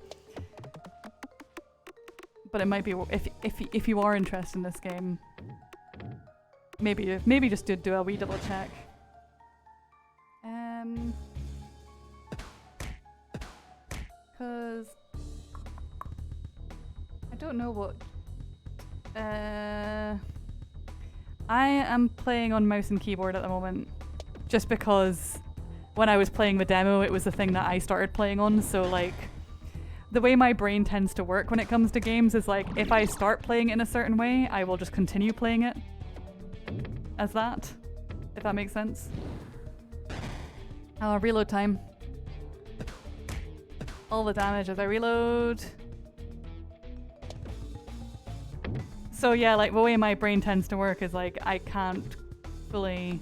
But it might be, if you are interested in this game, Maybe just do a wee double check. Cause I don't know what. I am playing on mouse and keyboard at the moment, just because when I was playing the demo, it was the thing that I started playing on. So like, the way my brain tends to work when it comes to games is like, if I start playing it in a certain way, I will just continue playing it as that, if that makes sense. Reload time. All the damage as I reload. So yeah, like the way my brain tends to work is like, I can't fully...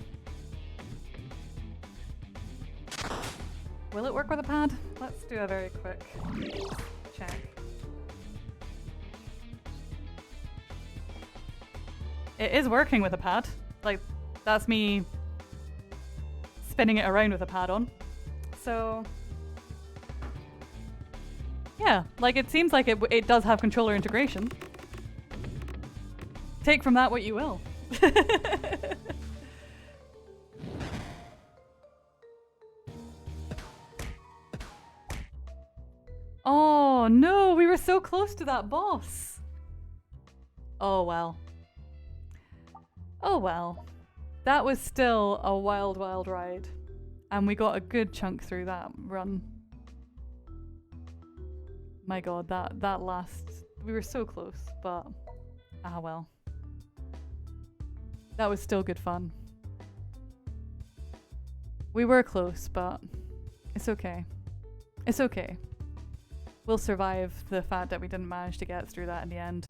Will it work with a pad? Let's do a very quick check. It is working with a pad. Like, that's me spinning it around with a pad on. So, yeah, like it seems like it does have controller integration. Take from that what you will. Oh no, we were so close to that boss. Oh well. Oh well. That was still a wild, wild ride. And we got a good chunk through that run. My god, that last... We were so close, but... Ah well. That was still good fun. We were close, but... It's okay. It's okay. We'll survive the fact that we didn't manage to get through that in the end.